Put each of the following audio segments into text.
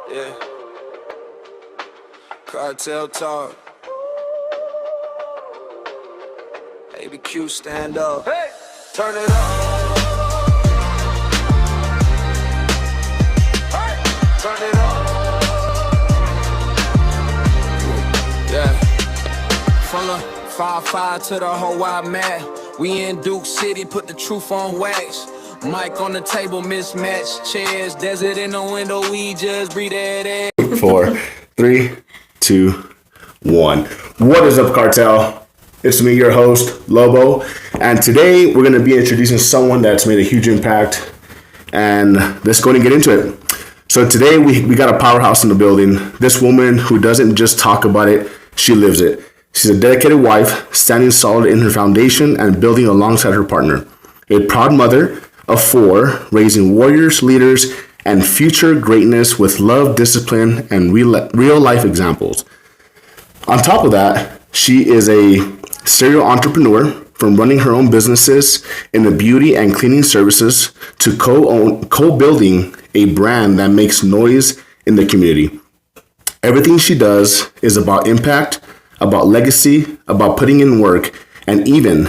Yeah. Kartel Talk. ABQ, stand up. Hey! Turn it up. Hey! Turn it up. Yeah. From the 5-5 to the whole wide map. We in Duke City, put the truth on wax. Mic on the table, mismatched chairs. Desert in the window, we just breathe that air. 4, 3, 2, 1. What is up, Kartel? It's me, your host, Lobo. And today we're going to be introducing someone that's made a huge impact. And let's go and get into it. So today we got a powerhouse in the building. This woman who doesn't just talk about it, she lives it. She's a dedicated wife, standing solid in her foundation and building alongside her partner. A proud mother of 4, raising warriors, leaders, and future greatness with love, discipline, and real life examples. On top of that, she is a serial entrepreneur, from running her own businesses in the beauty and cleaning services to co-building a brand that makes noise in the community. Everything she does is about impact, about legacy, about putting in work, and even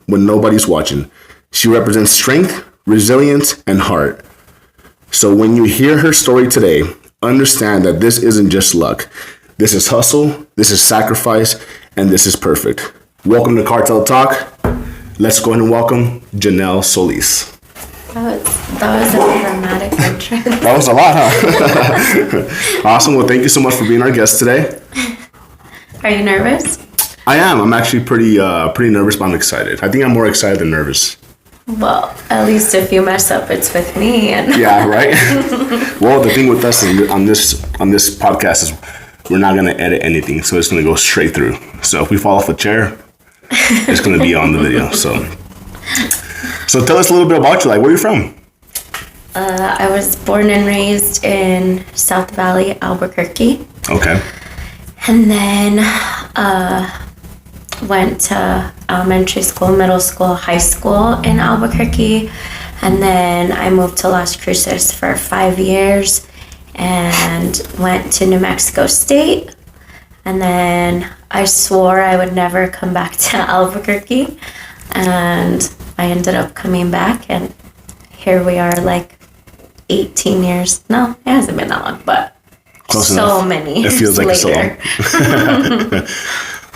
when nobody's watching. She represents strength, resilience, and heart. So when you hear her story today, understand that this isn't just luck. This is hustle, this is sacrifice, and this is perfect. Welcome to Kartel Talk. Let's go ahead and welcome Janelle Solis. That was a dramatic intro. That was a lot, huh? Awesome. Well, thank you so much for being our guest today. Are you nervous? I am. I'm actually pretty nervous, but I'm excited. I think I'm more excited than nervous. Well, at least if you mess up, it's with me. Yeah, right? Well, the thing with us on this podcast is we're not going to edit anything, so it's going to go straight through. So if we fall off a chair, it's going to be on the video. So tell us a little bit about you. Like, where are you from? I was born and raised in South Valley, Albuquerque. Okay. And then went to elementary school, middle school, high school in Albuquerque. And then I moved to Las Cruces for 5 years and went to New Mexico State. And then I swore I would never come back to Albuquerque. And I ended up coming back, and here we are, like 18 years. No, it hasn't been that long, but close so enough. Many it feels like later. It's so long.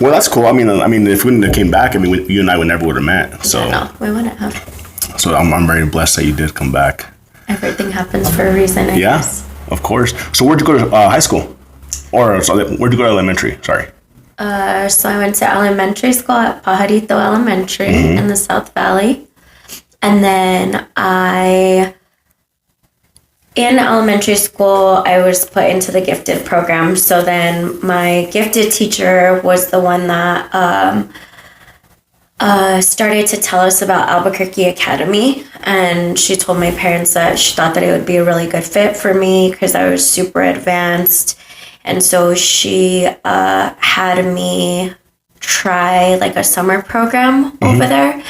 Well, that's cool. I mean, if we wouldn't have came back, you and I would never would have met. So Yeah, no, we wouldn't have. So I'm very blessed that you did come back. Everything happens for a reason, I guess. Of course. So where'd you go to high school? Or where'd you go to elementary? Sorry. So I went to elementary school at Pajarito Elementary in the South Valley. And then in elementary school, I was put into the gifted program. So then my gifted teacher was the one that started to tell us about Albuquerque Academy. And she told my parents that she thought that it would be a really good fit for me because I was super advanced. And so she had me try like a summer program over there.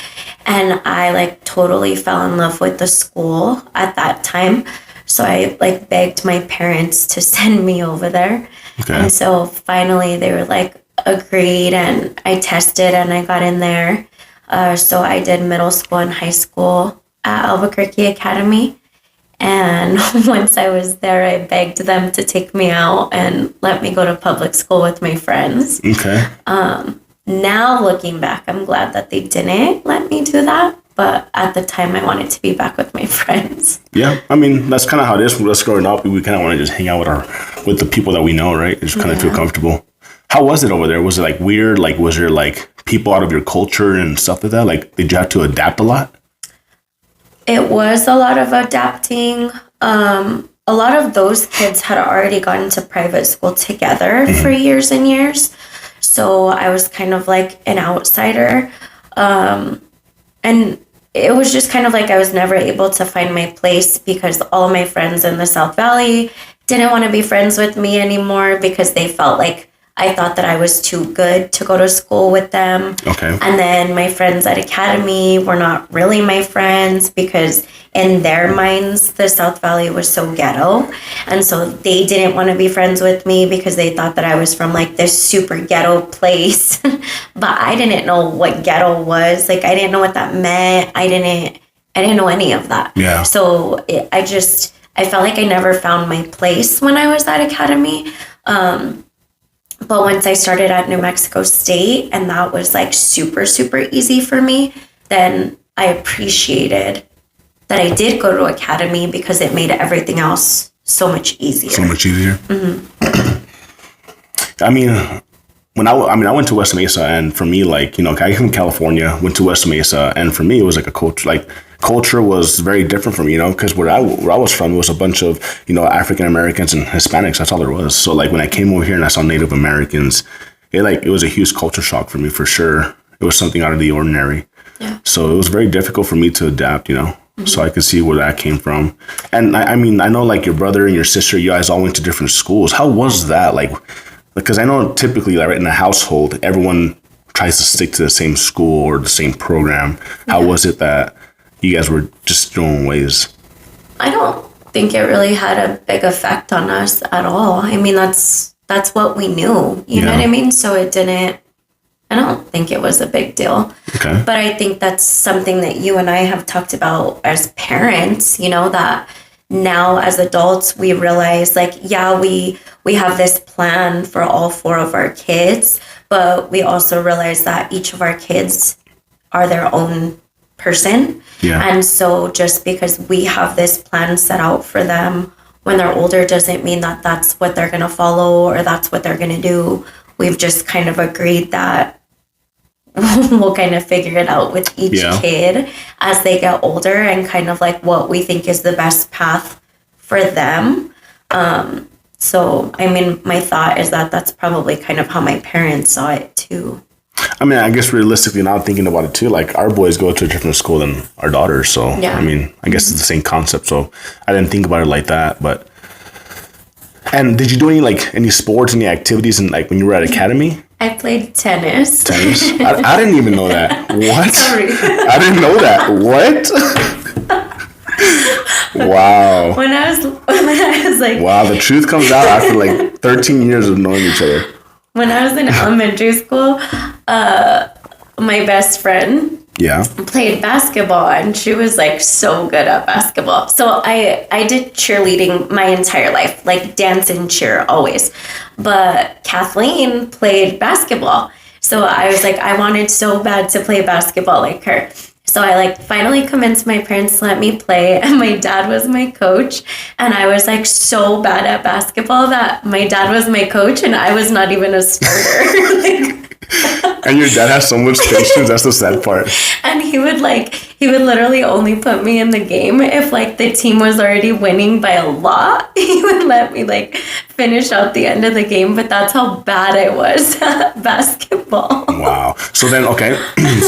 And I like totally fell in love with the school at that time. So I like begged my parents to send me over there. Okay. And so finally they were like agreed, and I tested and I got in there. So I did middle school and high school at Albuquerque Academy. And once I was there, I begged them to take me out and let me go to public school with my friends. Okay. Now looking back, I'm glad that they didn't let me do that. But at the time, I wanted to be back with my friends. Yeah, I mean, that's kind of how it is. When us growing up, we kind of want to just hang out with the people that we know, right? Just kind of feel comfortable. How was it over there? Was it like weird? Like, was there like people out of your culture and stuff like that? Like, did you have to adapt a lot? It was a lot of adapting. A lot of those kids had already gone to private school together for years and years. So I was kind of like an outsider. And it was just kind of like I was never able to find my place because all of my friends in the South Valley didn't want to be friends with me anymore because they felt like I thought that I was too good to go to school with them. Okay. And then my friends at Academy were not really my friends because in their minds, the South Valley was so ghetto. And so they didn't want to be friends with me because they thought that I was from like this super ghetto place. But I didn't know what ghetto was. Like, I didn't know what that meant. I didn't know any of that. Yeah. So I felt like I never found my place when I was at Academy. But once I started at New Mexico State, and that was like super, super easy for me, then I appreciated that I did go to Academy because it made everything else so much easier. So much easier. Mm-hmm. I mean, I went to West Mesa, and for me, like, you know, I came from California, went to West Mesa, and for me, it was like a culture was very different from, you know, because where I was from, it was a bunch of, you know, African Americans and Hispanics. That's all there was. So like when I came over here and I saw Native Americans, it was a huge culture shock for me, for sure. It was something out of the ordinary. Yeah. So it was very difficult for me to adapt, you know. Mm-hmm. So I could see where that came from. And I mean, I know like your brother and your sister, you guys all went to different schools. How was that? Like, because I know typically like in a household, everyone tries to stick to the same school or the same program. How was it that you guys were just your own ways? I don't think it really had a big effect on us at all. I mean, that's what we knew. You know what I mean? So I don't think it was a big deal. Okay. But I think that's something that you and I have talked about as parents, you know, that now as adults, we realize like, yeah, we have this plan for all 4 of our kids, but we also realize that each of our kids are their own person. Yeah. And so just because we have this plan set out for them when they're older doesn't mean that that's what they're going to follow or that's what they're going to do. We've just kind of agreed that we'll kind of figure it out with each kid as they get older and kind of like what we think is the best path for them. So, I mean, my thought is that that's probably kind of how my parents saw it too. I mean, I guess realistically now thinking about it too, like our boys go to a different school than our daughters. So, I mean, I guess it's the same concept. So I didn't think about it like that. And did you do any sports, any activities in like when you were at Academy? I played tennis. I didn't even know that. What? Sorry. I didn't know that. What? Wow. When I was like... Wow, the truth comes out after like 13 years of knowing each other. When I was in elementary school, my best friend played basketball, and she was like so good at basketball. So I did cheerleading my entire life, like dance and cheer always. But Kathleen played basketball. So I was like, I wanted so bad to play basketball like her. So I like finally convinced my parents to let me play, and my dad was my coach, and I was like so bad at basketball that my dad was my coach and I was not even a starter. And your dad has so much patience. That's the sad part. And he would literally only put me in the game if like the team was already winning by a lot. He would let me like finish out the end of the game, but that's how bad I was at basketball. Wow. So then, okay.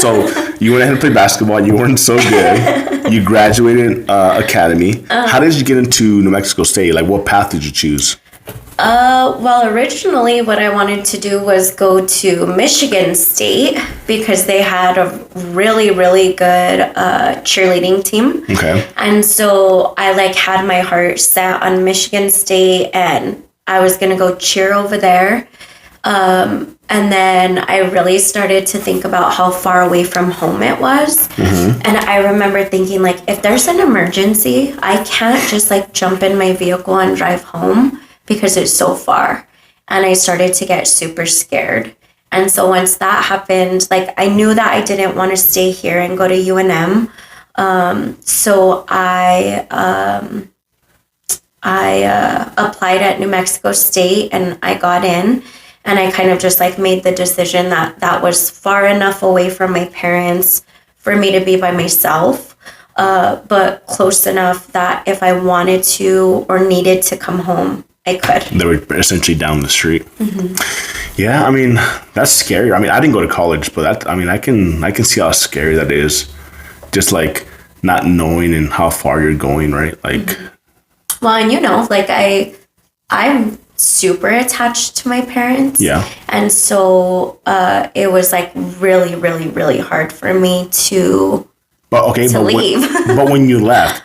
So you went ahead and played basketball. You weren't so good. You graduated Academy. How did you get into New Mexico State? Like, what path did you choose? Well, originally what I wanted to do was go to Michigan State because they had a really, really good cheerleading team. Okay. And so I like had my heart set on Michigan State, and I was going to go cheer over there. And then I really started to think about how far away from home it was. Mm-hmm. And I remember thinking, like, if there's an emergency, I can't just like jump in my vehicle and drive home, because it's so far. And I started to get super scared. And so once that happened, like I knew that I didn't want to stay here and go to UNM. So I applied at New Mexico State and I got in, and I kind of just like made the decision that that was far enough away from my parents for me to be by myself, but close enough that if I wanted to or needed to come home, I could. They were essentially down the street. Mm-hmm. Yeah, I mean, that's scary. I mean, I didn't go to college, but I can see how scary that is. Just like not knowing and how far you're going, right? Like, well, and like I I'm super attached to my parents. Yeah. And so it was like really, really, really hard for me to leave. But when you left,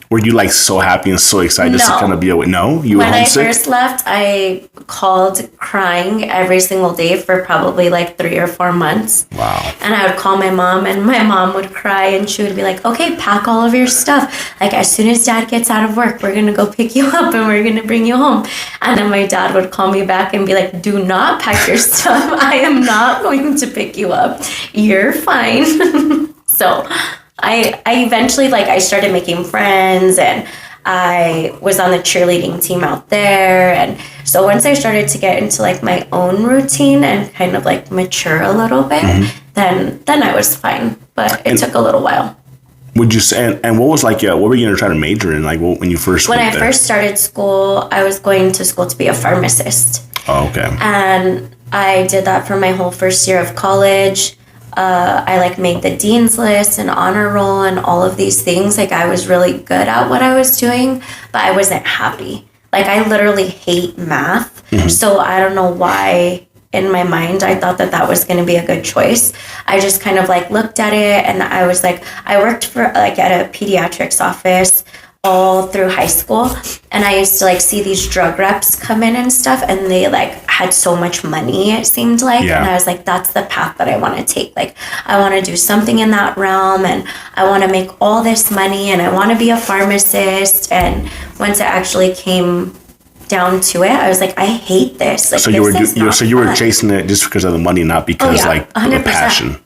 were you like so happy and so excited just to kind of be away? No, you were homesick? When I first left, I called crying every single day for probably like 3 or 4 months. Wow. And I would call my mom, and my mom would cry, and she would be like, okay, pack all of your stuff. Like, as soon as dad gets out of work, we're going to go pick you up and we're going to bring you home. And then my dad would call me back and be like, do not pack your stuff. I am not going to pick you up. You're fine. So I eventually, like, I started making friends, and I was on the cheerleading team out there. And so once I started to get into like my own routine and kind of like mature a little bit, then I was fine. But it took a little while. Would you say, and what was like, what were you going to try to major in? Like when you first When went I there? first started school, I was going to school to be a pharmacist. Oh, okay. And I did that for my whole first year of college. I like made the dean's list and honor roll and all of these things. Like, I was really good at what I was doing, but I wasn't happy. Like, I literally hate math. So I don't know why in my mind I thought that was going to be a good choice. I just kind of like looked at it, and I was like, I worked for like at a pediatrics office all through high school, and I used to like see these drug reps come in and stuff, and they like had so much money, it seemed like. Yeah. And I was like, that's the path that I want to take. Like, I want to do something in that realm, and I want to make all this money, and I want to be a pharmacist. And once it actually came down to it, I was like, I hate this. Like, So you were chasing it just because of the money, not because like 100%. the passion.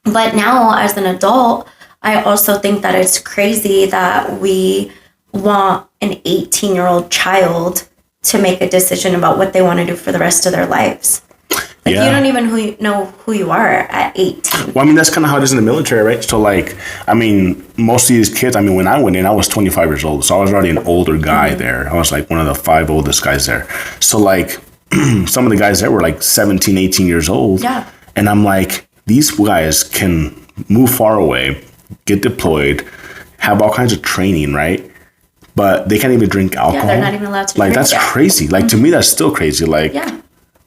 But now as an adult, I also think that it's crazy that we want an 18-year-old child to make a decision about what they want to do for the rest of their lives. Like, you don't even know who you are at 18. Well, I mean, that's kind of how it is in the military, right? So, like, I mean, most of these kids, I mean, when I went in, I was 25 years old. So I was already an older guy there. I was like one of the 5 oldest guys there. So, like, some of the guys there were like 17, 18 years old. Yeah. And I'm like, these guys can move far away, get deployed, have all kinds of training, right? But they can't even drink alcohol. Yeah, they're not even allowed to like, drink. that's crazy. Like, to me, that's still crazy. Like,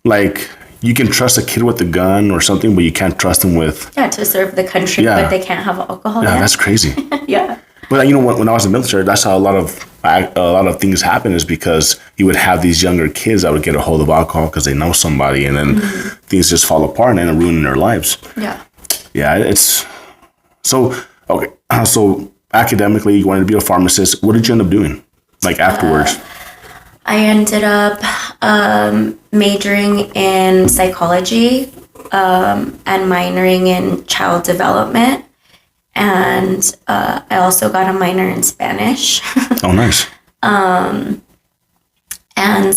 like, you can trust a kid with a gun or something, but you can't trust them with... Yeah, to serve the country, but they can't have alcohol. Yeah, that's crazy. Yeah. But, you know, when I was in the military, that's how a lot of things happen, is because you would have these younger kids that would get a hold of alcohol because they know somebody, and then things just fall apart and end up ruining their lives. Yeah. Yeah, it's... So, okay. So, academically, you wanted to be a pharmacist. What did you end up doing, like, afterwards? I ended up majoring in psychology and minoring in child development. And I also got a minor in Spanish. Oh, nice. And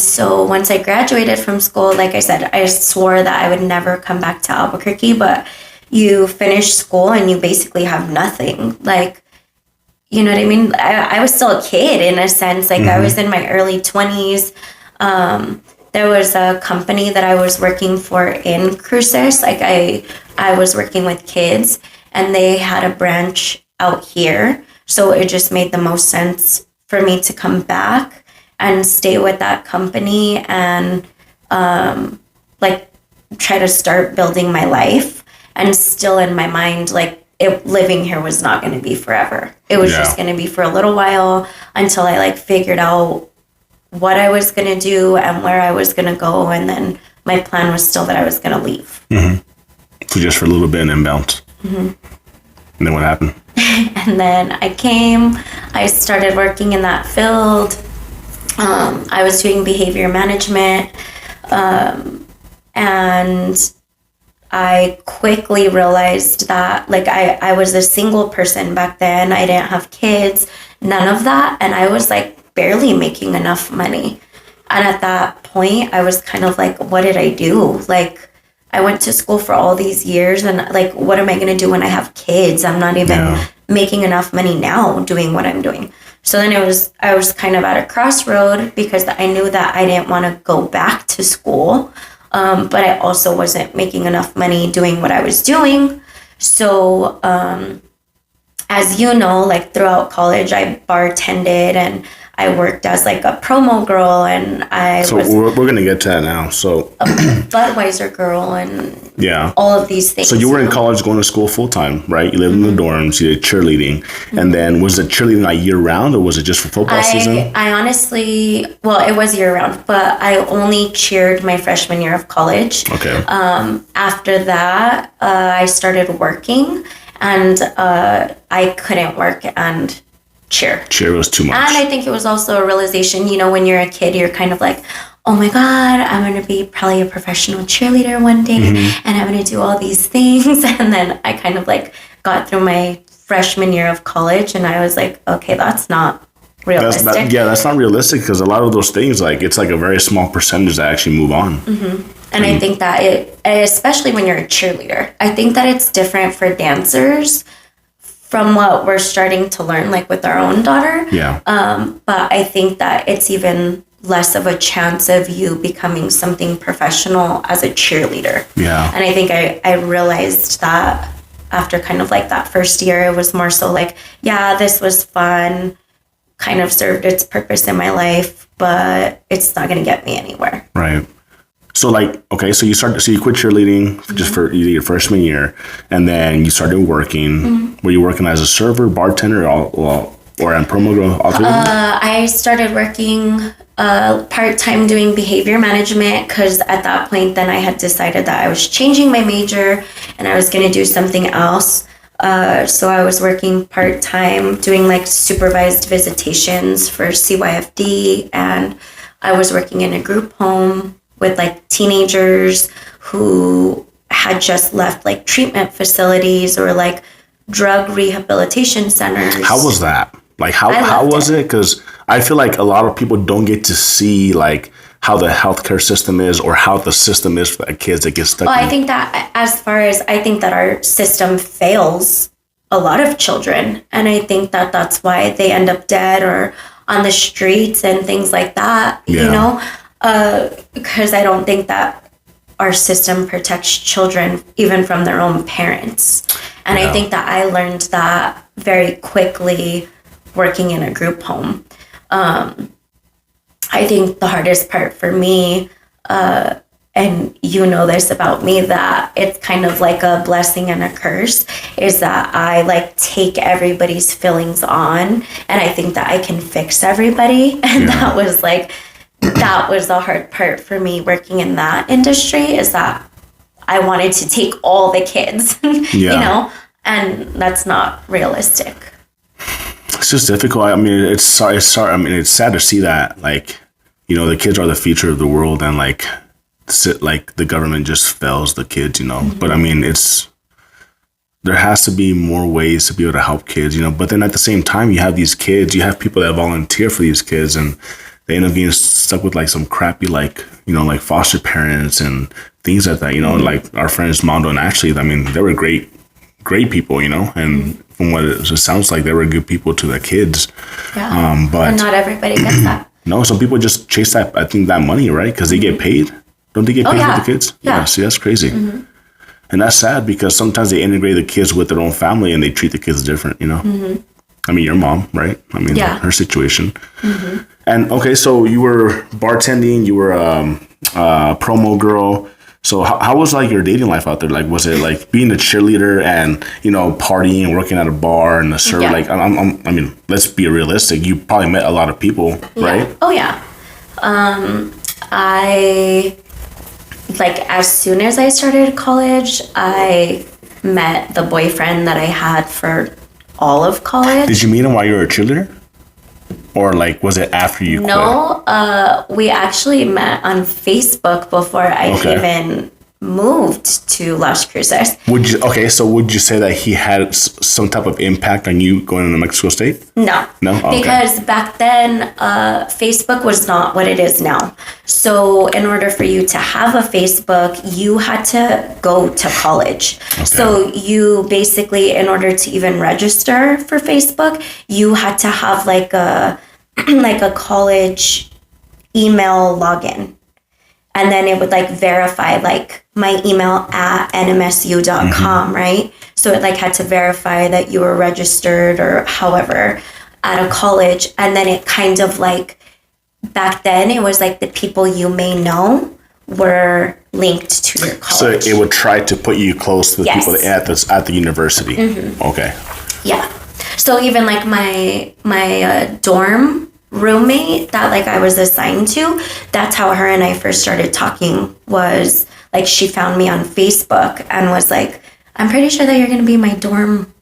so once I graduated from school, like I said, I swore that I would never come back to Albuquerque, but you finish school and you basically have nothing. Like, you know what I mean? I was still a kid in a sense. Like, I was in my early 20s. There was a company that I was working for in Cruces. Like, I was working with kids, and they had a branch out here. So it just made the most sense for me to come back and stay with that company and like try to start building my life. And still in my mind, like, living here was not going to be forever. It was just going to be for a little while until I like figured out what I was going to do and where I was going to go. And then my plan was still that I was going to leave. So just for a little bit and then bounce. And then what happened? And then I came, I started working in that field. I was doing behavior management. And I quickly realized that, like, I was a single person back then. I didn't have kids, none of that. And I was like barely making enough money. And at that point, I was kind of like, what did I do? Like, I went to school for all these years, and like, what am I going to do when I have kids? I'm not even making enough money now doing what I'm doing. So then I was kind of at a crossroad because I knew that I didn't want to go back to school. But I also wasn't making enough money doing what I was doing. So, as you know, like throughout college, I bartended and I worked as like a promo girl, and So we're going to get to that now. So a Budweiser girl, and all of these things. So you were in college going to school full time, right? You lived in the dorms, you did cheerleading. And then was the cheerleading like year round, or was it just for football season? I honestly, well, it was year round, but I only cheered my freshman year of college. Okay. After that, I started working, and I couldn't work and cheer. Cheer was too much. And I think it was also a realization, you know, when you're a kid, you're kind of like, oh my God, I'm going to be probably a professional cheerleader one day, and I'm going to do all these things. And then I kind of like got through my freshman year of college, and I was like, okay, that's not realistic. That's not realistic, because a lot of those things, like, it's like a very small percentage that actually move on. And I think that especially when you're a cheerleader, I think that it's different for dancers from what we're starting to learn, like with our own daughter. Yeah. But I think that it's even less of a chance of you becoming something professional as a cheerleader. Yeah. And I think I realized that after kind of like that first year, it was more so like, yeah, this was fun, kind of served its purpose in my life, but it's not going to get me anywhere. Right. So like, okay, so you quit cheerleading just for your freshman year, and then you started working. Were you working as a server, bartender, or on promo girl? I started working part-time doing behavior management, because at that point then I had decided that I was changing my major and I was going to do something else. So I was working part-time doing like supervised visitations for CYFD, and I was working in a group home with like teenagers who had just left like treatment facilities or like drug rehabilitation centers. How was that? Like, how was it? Because I feel like a lot of people don't get to see like how the healthcare system is, or how the system is for the kids that get stuck. Well, I think that I think that our system fails a lot of children. And I think that that's why they end up dead or on the streets and things like that, you know? Because I don't think that our system protects children even from their own parents. And I think that I learned that very quickly working in a group home. I think the hardest part for me, and you know this about me, that it's kind of like a blessing and a curse, is that I like take everybody's feelings on, and I think that I can fix everybody. And that was the hard part for me working in that industry, is that I wanted to take all the kids, you know, and that's not realistic. It's just difficult. I mean, it's sad to see that, like, you know, the kids are the future of the world, and like the government just fails the kids, you know. But I mean, there has to be more ways to be able to help kids, you know. But then at the same time, you have these kids, you have people that volunteer for these kids, and they end up being stuck with like some crappy, like, you know, like foster parents and things like that, you know. Like our friends Mondo and Ashley, I mean, they were great people, you know, and from what it sounds like, they were good people to their kids. Yeah. But and not everybody gets that. No, some people just chase that, I think, that money, right? Because they get paid. Don't they get paid for the kids? Yeah. See, that's crazy. And that's sad, because sometimes they integrate the kids with their own family and they treat the kids different, you know? I mean, your mom, right? I mean, her situation. And okay, so you were bartending, you were a promo girl. So how was like your dating life out there? Like, was it like being a cheerleader and, you know, partying and working at a bar and a server? Like, I mean, let's be realistic. You probably met a lot of people, right? Oh yeah. I like, as soon as I started college, I met the boyfriend that I had for all of college. Did you meet him while you were a cheerleader? Or like, was it after you quit? No, we actually met on Facebook before I even moved to Las Cruces. Would you say that he had some type of impact on you going to Mexico State? No. No? Okay. Because back then, Facebook was not what it is now. So in order for you to have a Facebook, you had to go to college. Okay. So you basically, in order to even register for Facebook, you had to have like a college email login. And then it would like verify like my email at nmsu.com, right? So it like had to verify that you were registered or however. out of college. And then it kind of like, back then it was like the people you may know were linked to your college. So it would try to put you close to the Yes. people at the university. Okay. Yeah. So even like my dorm roommate that like I was assigned to, that's how her and I first started talking. Was like she found me on Facebook and was like, I'm pretty sure that you're gonna be my dorm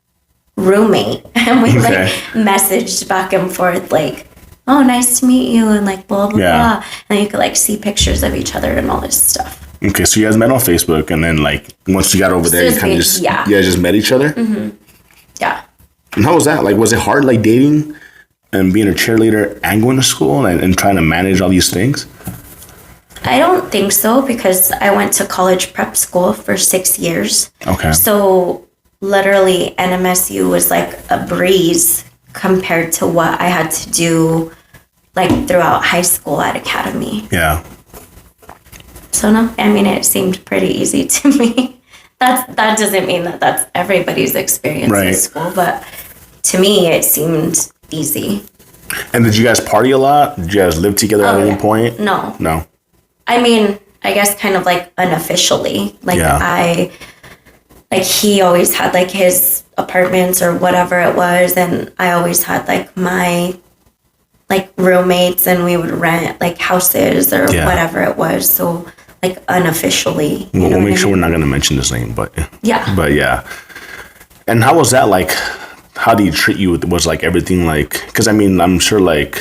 roommate. And we like messaged back and forth like, oh, nice to meet you, and like blah blah blah. And you could like see pictures of each other and all this stuff. Okay, so you guys met on Facebook, and then like once you got over there, you kind of just you guys just met each other. Yeah. And how was that? Like, was it hard, like dating and being a cheerleader and going to school and trying to manage all these things? I don't think so, because I went to college prep school for 6 years. Okay. So literally NMSU was like a breeze compared to what I had to do like throughout high school at academy. Yeah. So no, I mean, it seemed pretty easy to me. That doesn't mean that that's everybody's experience in school, but to me it seemed easy. And did you guys party a lot? Did you guys live together at any point? No. No. I mean, I guess kind of like unofficially. Like he always had like his apartments or whatever it was, and I always had like my like roommates, and we would rent like houses or whatever it was. So like unofficially. We'll make sure we're not going to mention his name, but yeah. But yeah. And how was that like? How do you treat you? Was like everything like? Because I mean, I'm sure like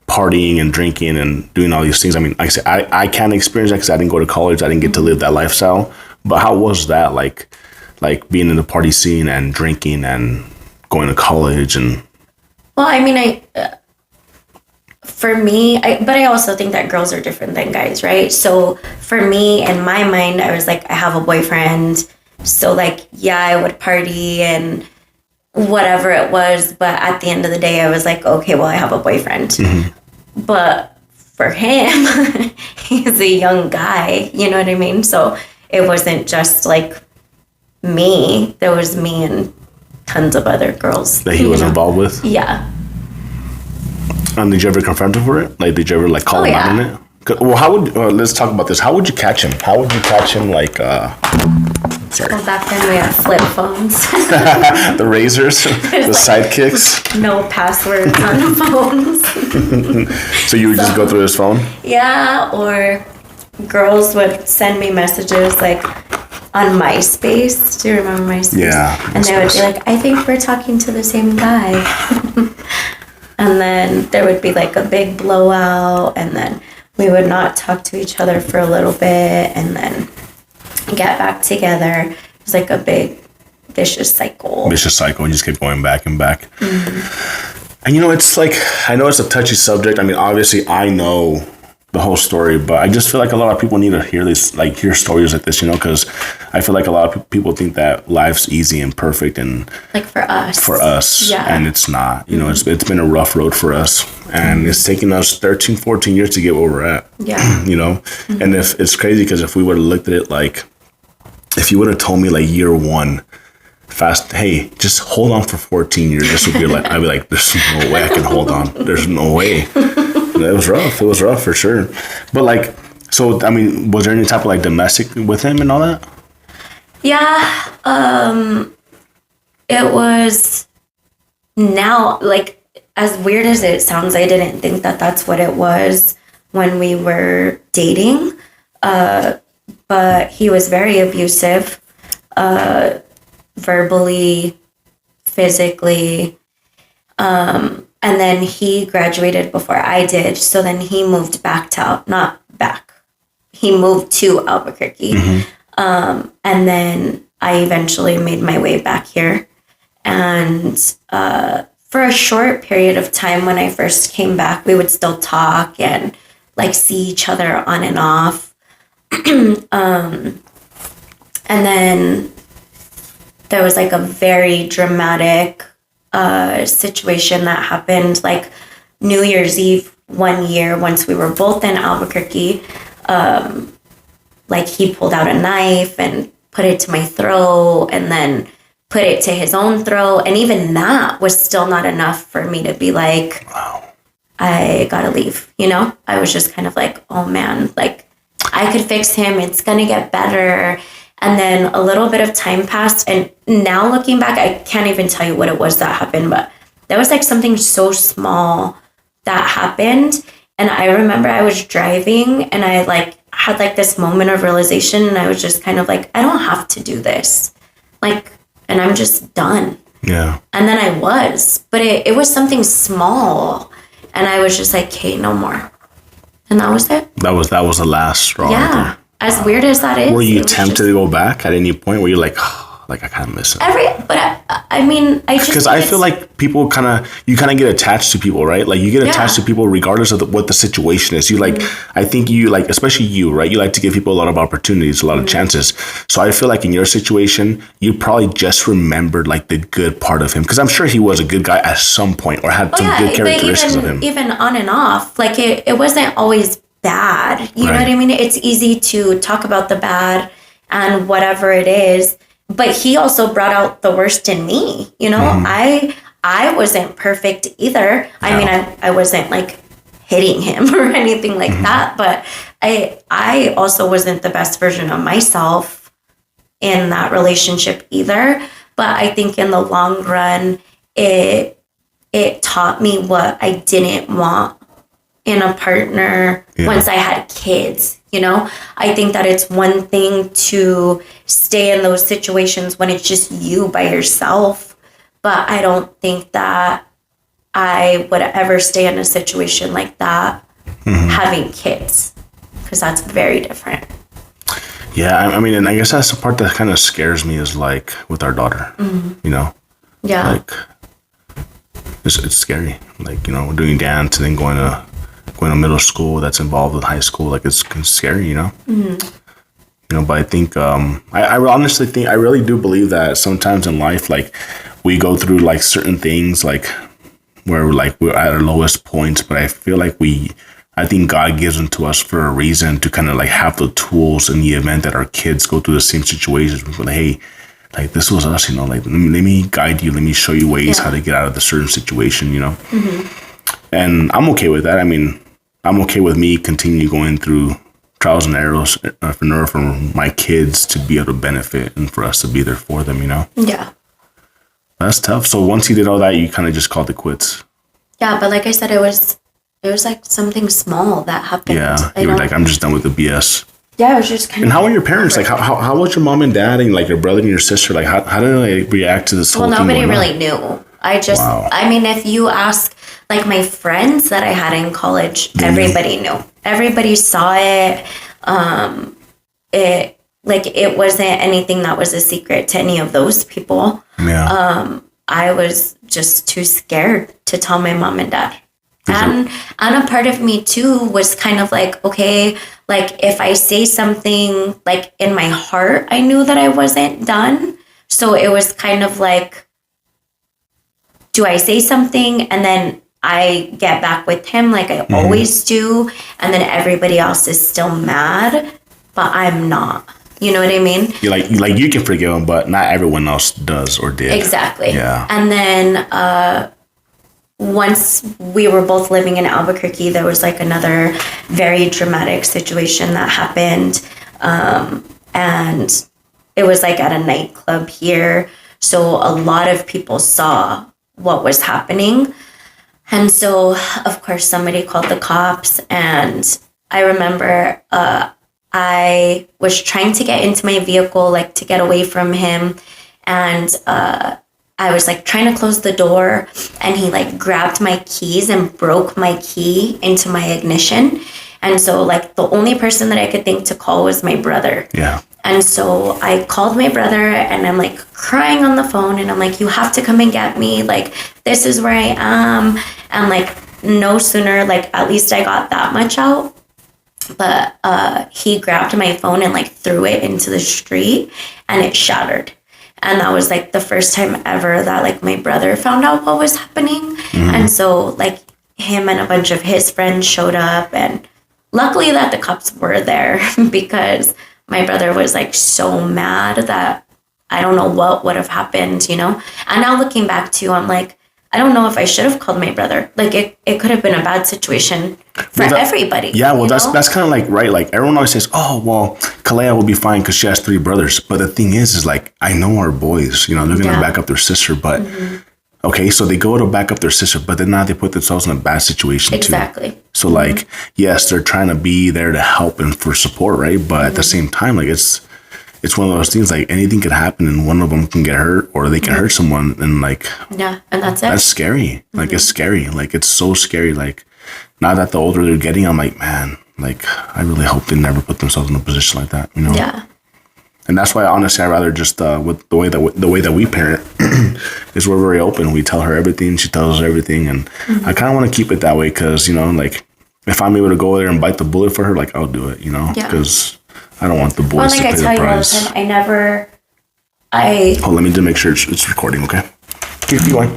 partying and drinking and doing all these things. I mean, like I said, I can't experience that because I didn't go to college. I didn't get to live that lifestyle. But how was that like being in the party scene and drinking and going to college and? Well, I mean, for me, but I also think that girls are different than guys, right? So for me, in my mind, I was like, I have a boyfriend. So like, yeah, I would party and whatever it was. But at the end of the day, I was like, okay, well, I have a boyfriend. Mm-hmm. But for him, he's a young guy, you know what I mean? So it wasn't just like me. There was me and tons of other girls. That he was involved with? Yeah. And did you ever confront him for it? Like, did you ever like call him out on it? Well, how would let's talk about this. How would you catch him? How would you catch him? Like, sorry. Well, back then we had flip phones. The razors, the sidekicks. No passwords on the phones. So you would just go through his phone? Yeah, or girls would send me messages like on MySpace. Do you remember MySpace? Yeah. And they would be like, I think we're talking to the same guy. And then there would be like a big blowout, and then we would not talk to each other for a little bit and then get back together. It was like a big vicious cycle. You just keep going back and back. Mm-hmm. And it's like, I know it's a touchy subject. I mean, obviously I know the whole story, but I just feel like a lot of people need to hear this, like hear stories like this, because I feel like a lot of people think that life's easy and perfect and like for us, yeah. And it's not, it's been a rough road for us, and it's taken us 13, 14 years to get where we're at. Yeah. Mm-hmm. And if it's crazy, because if we would have looked at it like, if you would have told me like year one, hey, just hold on for 14 years, this would be like, I'd be like, there's no way I can hold on. There's no way. It was rough. It was rough for sure. But like, so, I mean, was there any type of like domestic with him and all that? Yeah. It was now, like, as weird as it sounds, I didn't think that that's what it was when we were dating. But he was very abusive, verbally, physically. And then he graduated before I did. So then he moved he moved to Albuquerque. Mm-hmm. And then I eventually made my way back here. And for a short period of time when I first came back, we would still talk and like see each other on and off. And then there was like a very dramatic situation that happened like New Year's Eve one year once we were both in Albuquerque. Like he pulled out a knife and put it to my throat and then put it to his own throat. And even that was still not enough for me to be like, Wow. I gotta leave, you know? I was just kind of like, oh man, like I could fix him. It's gonna get better. And then a little bit of time passed. And now looking back, I can't even tell you what it was that happened, but there was like something so small that happened. And I remember I was driving and I like had like this moment of realization, and I was just kind of like, I don't have to do this. Like, and I'm just done. Yeah. And then I was, but it was something small. And I was just like, hey, no more. And that was it. That was the last straw. Yeah. Right, As weird as that is. were you it was tempted just to go back at any point? Were you like, I kind of miss it? but I mean, I just Because think I feel like people you kind of get attached to people, right? Like you get attached to people regardless of what the situation is. You like, I think you like, especially you, right? You like to give people a lot of opportunities, a lot of chances. So I feel like in your situation, you probably just remembered like the good part of him. Because I'm sure he was a good guy at some point or had some good characteristics of him. Even on and off, like it wasn't always bad. You know what I mean? It's easy to talk about the bad and whatever it is. But he also brought out the worst in me. You know, I wasn't perfect either. I mean, I wasn't like hitting him or anything like that. But I also wasn't the best version of myself in that relationship either. But I think in the long run, it taught me what I didn't want in a partner once I had kids. You know, I think that it's one thing to stay in those situations when it's just you by yourself, but I don't think that I would ever stay in a situation like that having kids, because that's very different. Yeah, I mean, and I guess that's the part that kind of scares me is like with our daughter, you know? Yeah. Like, it's scary. Like, you know, doing dance and then going to middle school that's involved with high school, like it's scary, you know. You know, but I think I honestly think I really do believe that sometimes in life, like we go through like certain things like where we're at our lowest points, but I feel like I think God gives them to us for a reason to kind of like have the tools in the event that our kids go through the same situations. We're like, hey, like this was us, you know, like let me guide you, let me show you ways how to get out of the certain situation, you know. And I'm okay with that. I mean, I'm okay with me continue going through trials and errors for my kids to be able to benefit and for us to be there for them, you know? Yeah. That's tough. So once you did all that, you kind of just called it quits. Yeah, but like I said, it was like something small that happened. Yeah, you were like, I'm just done with the BS. Yeah, it was just kind of. And how were your parents? Like, how was your mom and dad and like your brother and your sister? Like, how did they react to this whole thing? Well, nobody really knew. I mean, if you ask like my friends that I had in college, everybody knew. Everybody saw it. It wasn't anything that was a secret to any of those people. Yeah. I was just too scared to tell my mom and dad. And a part of me too was kind of like, okay, like if I say something like in my heart, I knew that I wasn't done. So it was kind of like, do I say something and then I get back with him like I always do, and then everybody else is still mad, but I'm not. You know what I mean? You're like you can forgive him, but not everyone else does or did. Exactly. Yeah. And then once we were both living in Albuquerque, there was like another very dramatic situation that happened. And it was like at a nightclub here. So a lot of people saw what was happening. And so, of course, somebody called the cops. And I remember I was trying to get into my vehicle, like to get away from him. And I was like trying to close the door, and he like grabbed my keys and broke my key into my ignition. And so like the only person that I could think to call was my brother. Yeah. And so I called my brother, and I'm like crying on the phone, and I'm like, you have to come and get me. Like, this is where I am. And like no sooner, like at least I got that much out. But he grabbed my phone and like threw it into the street, and it shattered. And that was like the first time ever that like my brother found out what was happening. And so like him and a bunch of his friends showed up, and luckily that the cops were there because my brother was like so mad that I don't know what would have happened, you know? And now looking back too, I'm like, I don't know if I should have called my brother. Like it could have been a bad situation for everybody. Yeah, well, that's kind of like, right. Like everyone always says, oh, well, Kalea will be fine because she has 3 brothers. But the thing is like, I know our boys, you know, they're going to back up their sister. But okay, so they go to back up their sister, but then now they put themselves in a bad situation too. So like, yes, they're trying to be there to help and for support, right? But at the same time, like it's one of those things like anything could happen and one of them can get hurt or they can hurt someone and like and that's it. That's scary. Like it's scary. Like it's so scary. Like now that the older they're getting, I'm like, man, like I really hope they never put themselves in a position like that, you know? Yeah. And that's why honestly I rather just with the way that we parent is we're very open. We tell her everything, she tells us everything, and I kind of want to keep it that way because, you know, like if I'm able to go there and bite the bullet for her, like I'll do it, you know? Because I don't want the boys to pay the price. I tell you all the time, Oh, let me just make sure it's recording, okay? Keep going.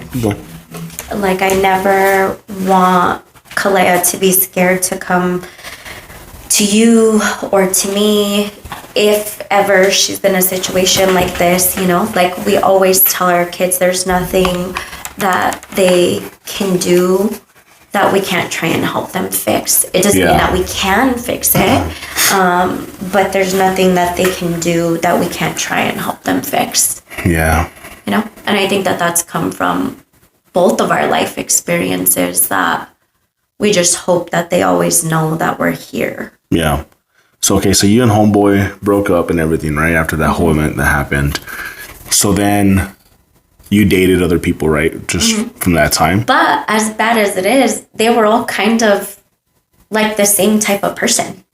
Like, I never want Kalea to be scared to come to you or to me if ever she's in a situation like this, you know? Like, we always tell our kids there's nothing that they can do that we can't try and help them fix. It doesn't mean that we can fix it, but there's nothing that they can do that we can't try and help them fix. Yeah. You know? And I think that that's come from both of our life experiences that we just hope that they always know that we're here. Yeah. So, okay, so you and homeboy broke up and everything, right? After that whole event that happened. So then you dated other people, right? Just from that time? But as bad as it is, they were all kind of like the same type of person.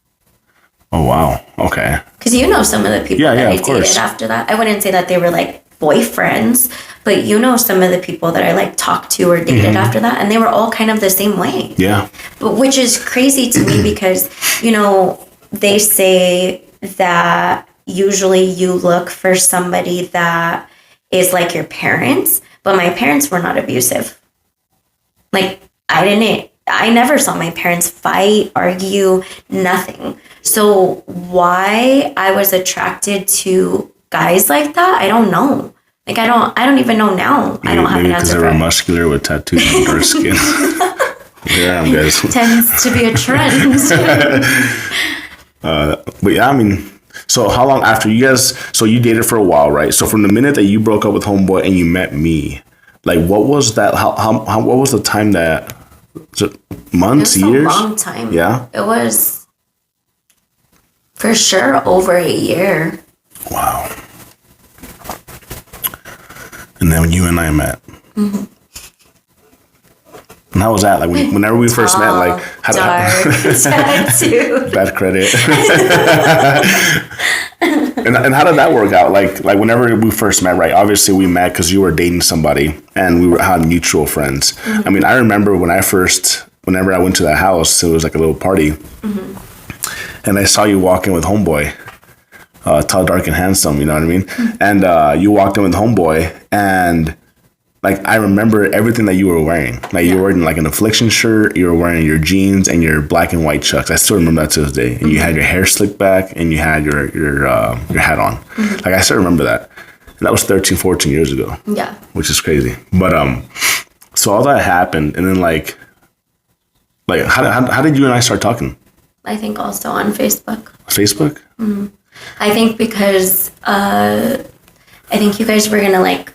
Oh, wow. Okay. Because you know some of the people that I dated after that. I wouldn't say that they were like boyfriends, but you know some of the people that I like talked to or dated after that. And they were all kind of the same way. Yeah. Which is crazy to me because, you know, they say that usually you look for somebody that is like your parents, but my parents were not abusive. Like I never saw my parents fight, argue, nothing. So why I was attracted to guys like that, I don't know. Like I don't even know now. I don't have an answer for it. Maybe because they were muscular with tattoos on their skin. Yeah, I'm guys. Tends to be a trend. But yeah, I mean, so how long after you guys, so you dated for a while, right? So from the minute that you broke up with homeboy and you met me, like what was that, how what was the time that, was it months, years? It was a long time. Yeah? It was for sure over a year. Wow. And then when you and I met. Mm-hmm. And how was that? Like whenever we first met, like how bad credit. and how did that work out? Like whenever we first met, right? Obviously we met because you were dating somebody and we had mutual friends. Mm-hmm. I mean, I remember whenever I went to that house, it was like a little party, and I saw you walk in with homeboy, tall, dark, and handsome. You know what I mean? Mm-hmm. And you walked in with homeboy and. Like, I remember everything that you were wearing. Like, you were wearing, like, an Affliction shirt. You were wearing your jeans and your black and white chucks. I still remember that to this day. And you had your hair slicked back and you had your hat on. Mm-hmm. Like, I still remember that. And that was 13, 14 years ago. Yeah. Which is crazy. But, so all that happened. And then, like how did you and I start talking? I think also on Facebook. Facebook? Mm-hmm. I think because, I think you guys were going to, like,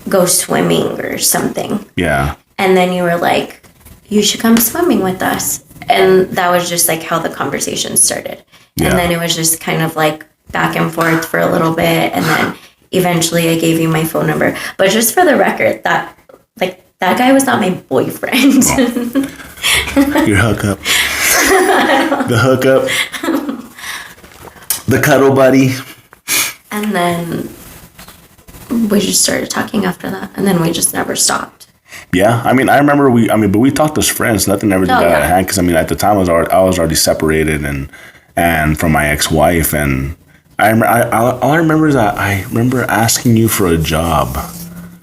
go swimming or something. Yeah. And then you were like, you should come swimming with us. And that was just like how the conversation started. Yeah. And then it was just kind of like back and forth for a little bit. And then eventually I gave you my phone number. But just for the record, that guy was not my boyfriend. Oh. Your hookup. The hookup. The cuddle buddy. And then we just started talking after that, and then we just never stopped. Yeah, I mean, I remember but we talked as friends. Nothing ever got out of hand because I mean, at the time I was already separated and from my ex-wife, and all I remember is that I remember asking you for a job.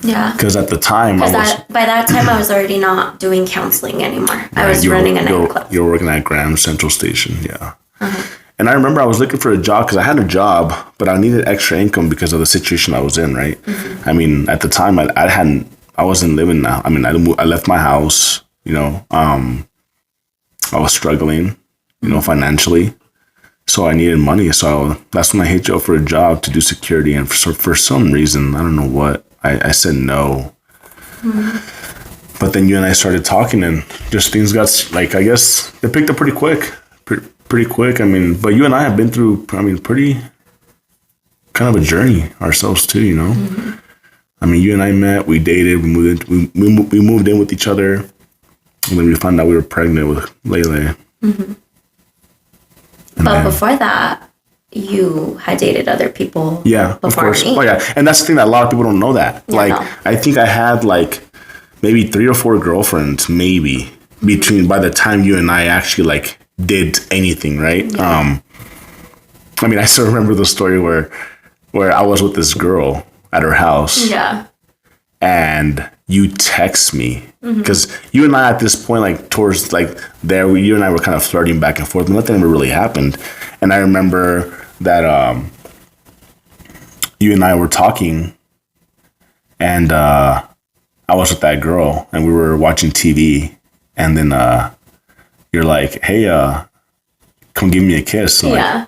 Yeah. Because at the time, by that time I was already not doing counseling anymore. Right, I was running a nightclub. You were working at Graham Central Station, yeah. Uh-huh. And I remember I was looking for a job because I had a job, but I needed extra income because of the situation I was in, right? I mean, at the time, I wasn't living now. I mean, I left my house, you know, I was struggling, you know, financially. So I needed money. So that's when I hit you up for a job to do security. And for some reason, I don't know what, I said no. But then you and I started talking and just things got, like, I guess they picked up pretty quick. Pretty quick. I mean, but you and I have been through, I mean, pretty kind of a journey ourselves too, you know? I mean, you and I met, we dated, we moved in with each other. And then we found out we were pregnant with Lele. But before that, you had dated other people. Yeah, of course. Me. Oh, yeah. And that's the thing that a lot of people don't know that. Yeah, like, no. I think I had like maybe 3 or 4 girlfriends, maybe, by the time you and I actually like did anything, right? Yeah. I mean, I still remember the story where I was with this girl at her house. Yeah. And you text me because you and I at this point, like towards like there, you and I were kind of flirting back and forth, but nothing ever really happened. And I remember that you and I were talking, and I was with that girl, and we were watching TV, and then you're like, "Hey, come give me a kiss." So yeah.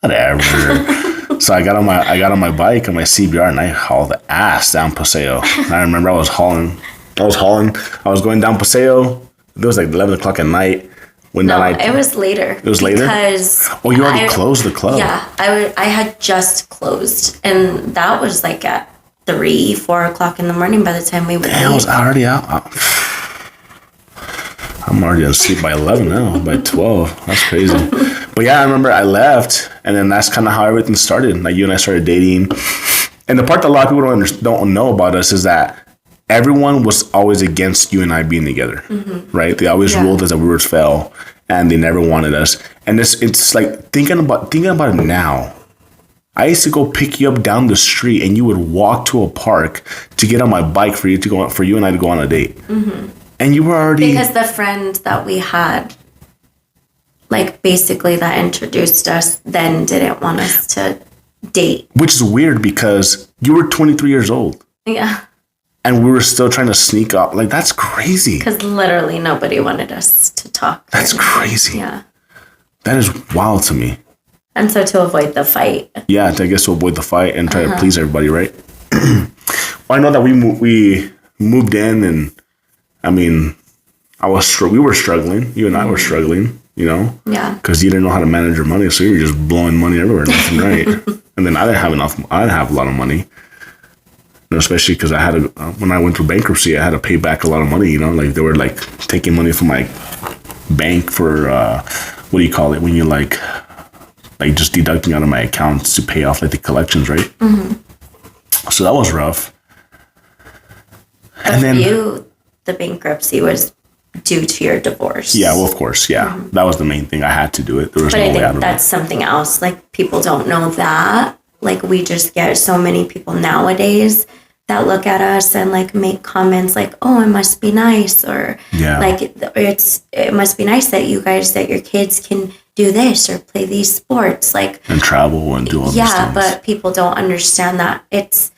Like, whatever. So I got on my bike on my CBR and I hauled the ass down Paseo. And I remember I was going down Paseo. It was like 11 o'clock at night. It was later. It was later? Because you already closed the club. Yeah, I had just closed. And that was like at 3, 4 o'clock in the morning by the time we would leave. I was already out. I'm already asleep by 11 now, by 12. That's crazy. But yeah, I remember I left, and then that's kind of how everything started. Like, you and I started dating. And the part that a lot of people don't know about us is that everyone was always against you and I being together, right? They always ruled us that we were fell, and they never wanted us. And it's like thinking about it now. I used to go pick you up down the street, and you would walk to a park to get on my bike for you and I to go on a date. And you were already... Because the friend that we had, like, basically that introduced us, then didn't want us to date. Which is weird because you were 23 years old. Yeah. And we were still trying to sneak up. Like, that's crazy. Because literally nobody wanted us to talk. That's crazy. Yeah. That is wild to me. And so to avoid the fight. Yeah, I guess to avoid the fight and try to please everybody, right? Well, I know that we moved in, and I mean, we were struggling. You and I were struggling, you know? Yeah. Because you didn't know how to manage your money, so you were just blowing money everywhere, left and right. And then I didn't have a lot of money. You know, especially because when I went through bankruptcy, I had to pay back a lot of money, you know? Like, they were, like, taking money from my bank for, what do you call it? When you, like just deducting out of my accounts to pay off, like, the collections, right? So that was rough. And then the bankruptcy was due to your divorce. Yeah, well, of course, yeah. That was the main thing. I had to do it. There was no way out of it. But I think that's something else. Like, people don't know that. Like, we just get so many people nowadays that look at us and, like, make comments like, oh, it must be nice. Or, like, it must be nice that your kids can do this or play these sports. Like, and travel and do all these things. Yeah, but people don't understand that it's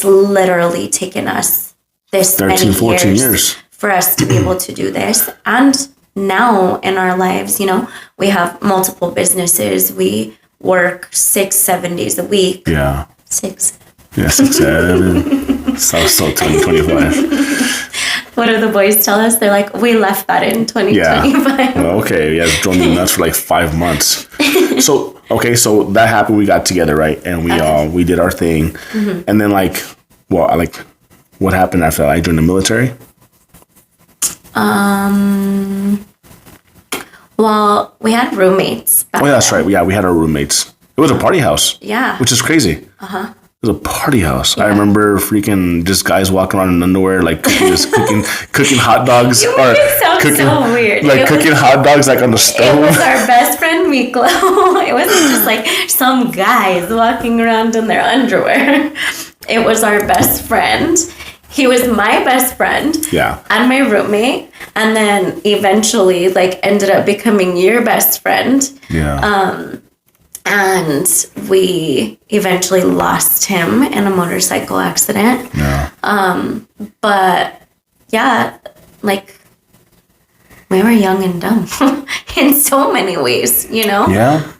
literally taken us this 13, 14 years for us to be able to do this. And now in our lives, you know, we have multiple businesses. We work 6-7 days a week. Yeah. 6. Yeah, 6, 7. so 2025. What do the boys tell us? They're like, we left that in 2025. Yeah. Well, okay. Yeah, it's drove me nuts for like 5 months. So that happened. We got together, right? And we did our thing. And then what happened after I joined the military? Well, we had roommates. Oh, yeah, that's right. Yeah, we had our roommates. It was a party house. Yeah. Which is crazy. It was a party house. Yeah. I remember freaking just guys walking around in underwear, like cooking hot dogs. You make it sound so weird. Like cooking hot dogs like on the stove. It was our best friend Miklo. It wasn't just like some guys walking around in their underwear. It was our best friend. He was my best friend. Yeah. And my roommate. And then eventually, like, ended up becoming your best friend. Yeah. And we eventually lost him in a motorcycle accident. Yeah. But yeah, like we were young and dumb in so many ways, you know? Yeah.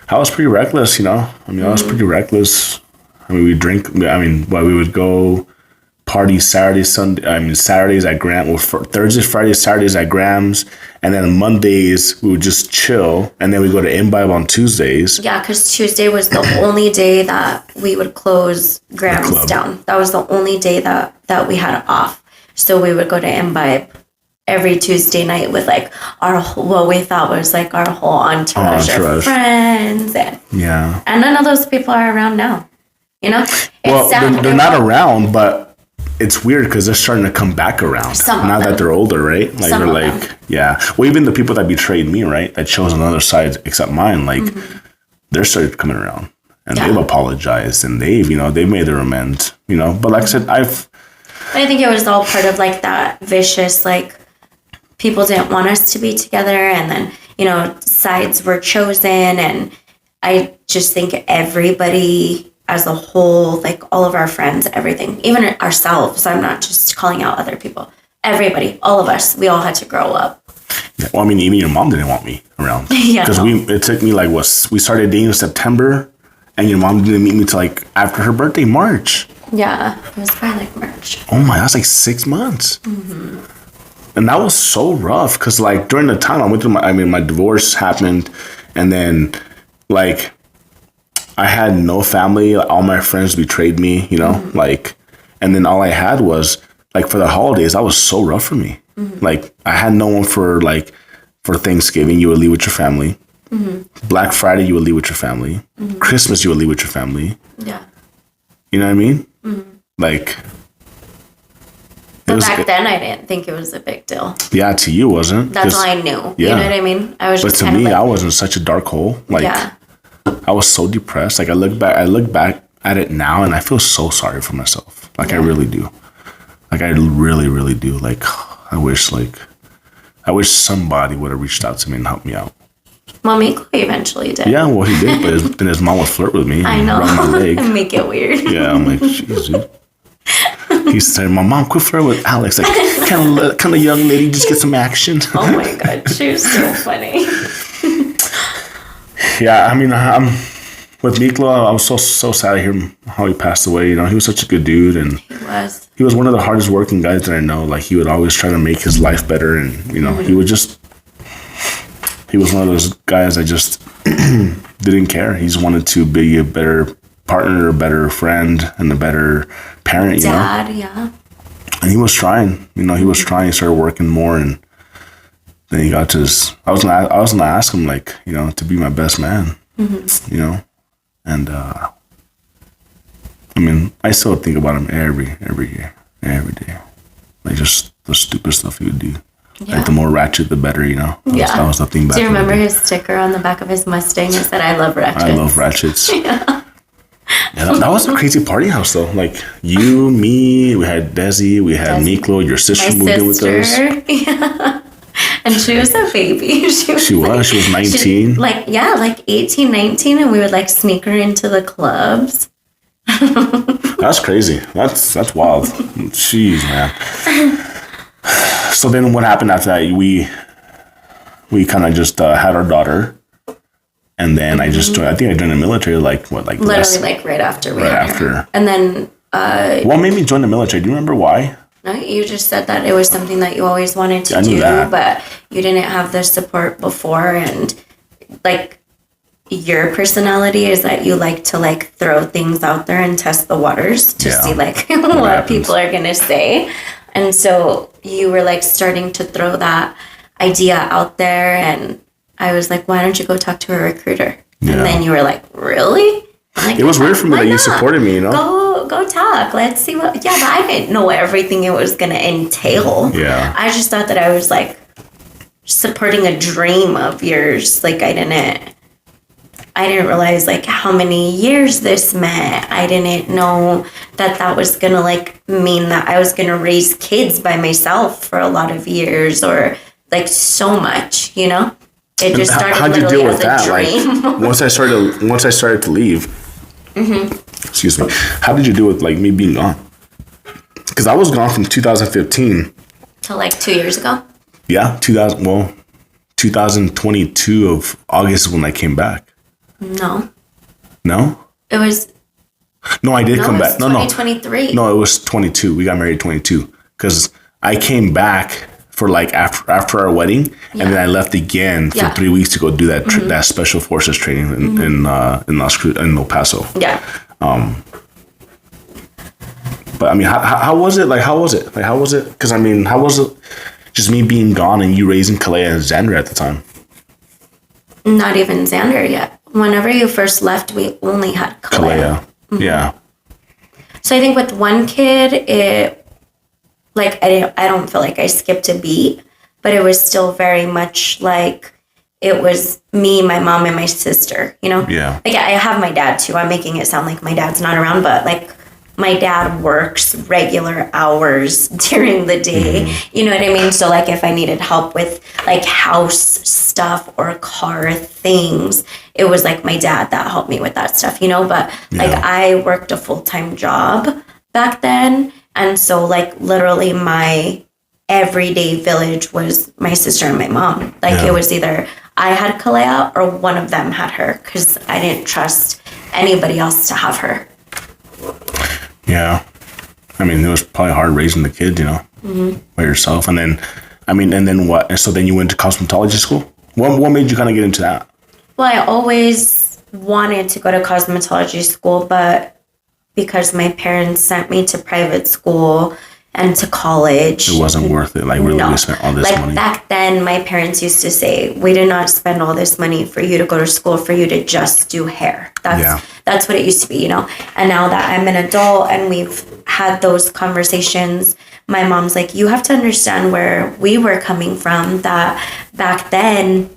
I was pretty reckless, you know? I was pretty reckless. We would go party Saturdays at Graham, well, Thursdays, Fridays, Saturdays at Graham's, and then Mondays we would just chill, and then we go to Imbibe on Tuesdays. Yeah, because Tuesday was the only day that we would close Graham's down. That was the only day that we had off. So we would go to Imbibe every Tuesday night with like what we thought was like our whole entourage of friends. And none of those people are around now. You know? Well, they're not around, but it's weird because they're starting to come back around now that they're older, right? Like they're like, yeah. Well, even the people that betrayed me, right? That chose another side except mine, like they're started coming around and they've apologized and they've made their amends, you know. But like I said, I think it was all part of like that vicious, like people didn't want us to be together, and then, you know, sides were chosen, and I just think everybody as a whole, like all of our friends, everything, even ourselves, I'm not just calling out other people, everybody, all of us, we all had to grow up. Yeah, well, I mean, even your mom didn't want me around. Yeah. Because it took me like, we started dating in September, and your mom didn't meet me till like after her birthday, March. Yeah, it was probably like March. Oh my, that's like 6 months. And that was so rough, because like during the time I went through my divorce happened, and then like I had no family. All my friends betrayed me, you know, like, and then all I had was like for the holidays, that was so rough for me. Like I had no one for Thanksgiving, you would leave with your family. Black Friday, you would leave with your family. Christmas, you would leave with your family. Yeah. You know what I mean? Like. But back then, I didn't think it was a big deal. Yeah, to you, wasn't? That's all I knew. Yeah. You know what I mean? I was. But to me, I was in such a dark hole. Like, I was so depressed. Like I look back at it now, and I feel so sorry for myself. Like I really do. Like I really, really do. Like I wish somebody would have reached out to me and helped me out. Well, Miko eventually did. Yeah, well, he did, but then his mom would flirt with me. I know. Rub my leg. And make it weird. Yeah, I'm like, jeez, dude. He said, "My mom quit flirting with Alex. Like, kind of young lady, just get some action." Oh my god, she was so funny. Yeah, I mean, with Miklo, I was so sad to hear how he passed away. You know, he was such a good dude, and he was one of the hardest working guys that I know. Like, he would always try to make his life better, and you know, he was one of those guys that just didn't care. He just wanted to be a better partner, a better friend, and a better parent. Dad, yeah. And he was trying. You know, he was trying. He started working more, and then he got to his. I was gonna ask him, like, you know, to be my best man. You know, and I mean, I still think about him every year, every day. Like, just the stupid stuff he would do. Yeah. Like, the more ratchet, the better, you know? That was the thing back. Do you remember his sticker on the back of his Mustang? It said, "I love ratchets." I love ratchets. Yeah, that was a crazy party house, though. Like, you, me, we had Desi, we had Miklo, your sister moved in with us. Yeah. And she was a baby. She was 19. Like 18, 19, and we would like sneak her into the clubs. That's crazy. That's wild. Jeez, man. So then what happened after that? We kind of just had our daughter, and then I think I joined the military literally right after we had her. And then what made me join the military? Do you remember why? No, you just said that it was something that you always wanted to do, but you didn't have the support before, and like your personality is that you like to like throw things out there and test the waters to see like what people are gonna say. And so you were like starting to throw that idea out there, and I was like, why don't you go talk to a recruiter? Yeah. And then you were like, really? Like, it was weird for me that you supported me, you know? Go talk. Let's see what. Yeah, but I didn't know everything it was going to entail. Yeah. I just thought that I was like supporting a dream of yours. Like, I didn't realize like how many years this meant. I didn't know that was going to like mean that I was going to raise kids by myself for a lot of years, or like so much, you know? It just started How'd you literally deal as with a that? dream. Like once I started to leave. Excuse me. How did you deal with like me being gone? Because I was gone from 2015 to like 2 years ago. Yeah, 2022 of August is when I came back. No, No? it was No, I did come back. No, 2023. No, it was 22. We got married 22 because I came back for like after our wedding, and then I left again for 3 weeks to go do that that special forces training in El Paso. Yeah. But I mean, how was it? Like, how was it? Because I mean, how was it? Just me being gone and you raising Kalea and Xander at the time. Not even Xander yet. Whenever you first left, we only had Kalea. Yeah. So I think with one kid, it like I don't feel like I skipped a beat, but it was still very much like it was me, my mom, and my sister. You know. Yeah. Like I have my dad too. I'm making it sound like my dad's not around, but like. My dad works regular hours during the day. You know what I mean? So like if I needed help with like house stuff or car things, it was like my dad that helped me with that stuff, you know? But like I worked a full-time job back then. And so like literally my everyday village was my sister and my mom. Like it was either I had Kalea or one of them had her because I didn't trust anybody else to have her. Yeah. I mean, it was probably hard raising the kids, you know, by yourself. And then, and then what? And so then you went to cosmetology school? What made you kind of get into that? Well, I always wanted to go to cosmetology school, but because my parents sent me to private school and to college. It wasn't worth it. Like, really, we spent all this money. Back then, my parents used to say, we did not spend all this money for you to go to school, for you to just do hair. That's what it used to be, you know? And now that I'm an adult and we've had those conversations, my mom's like, you have to understand where we were coming from, that back then,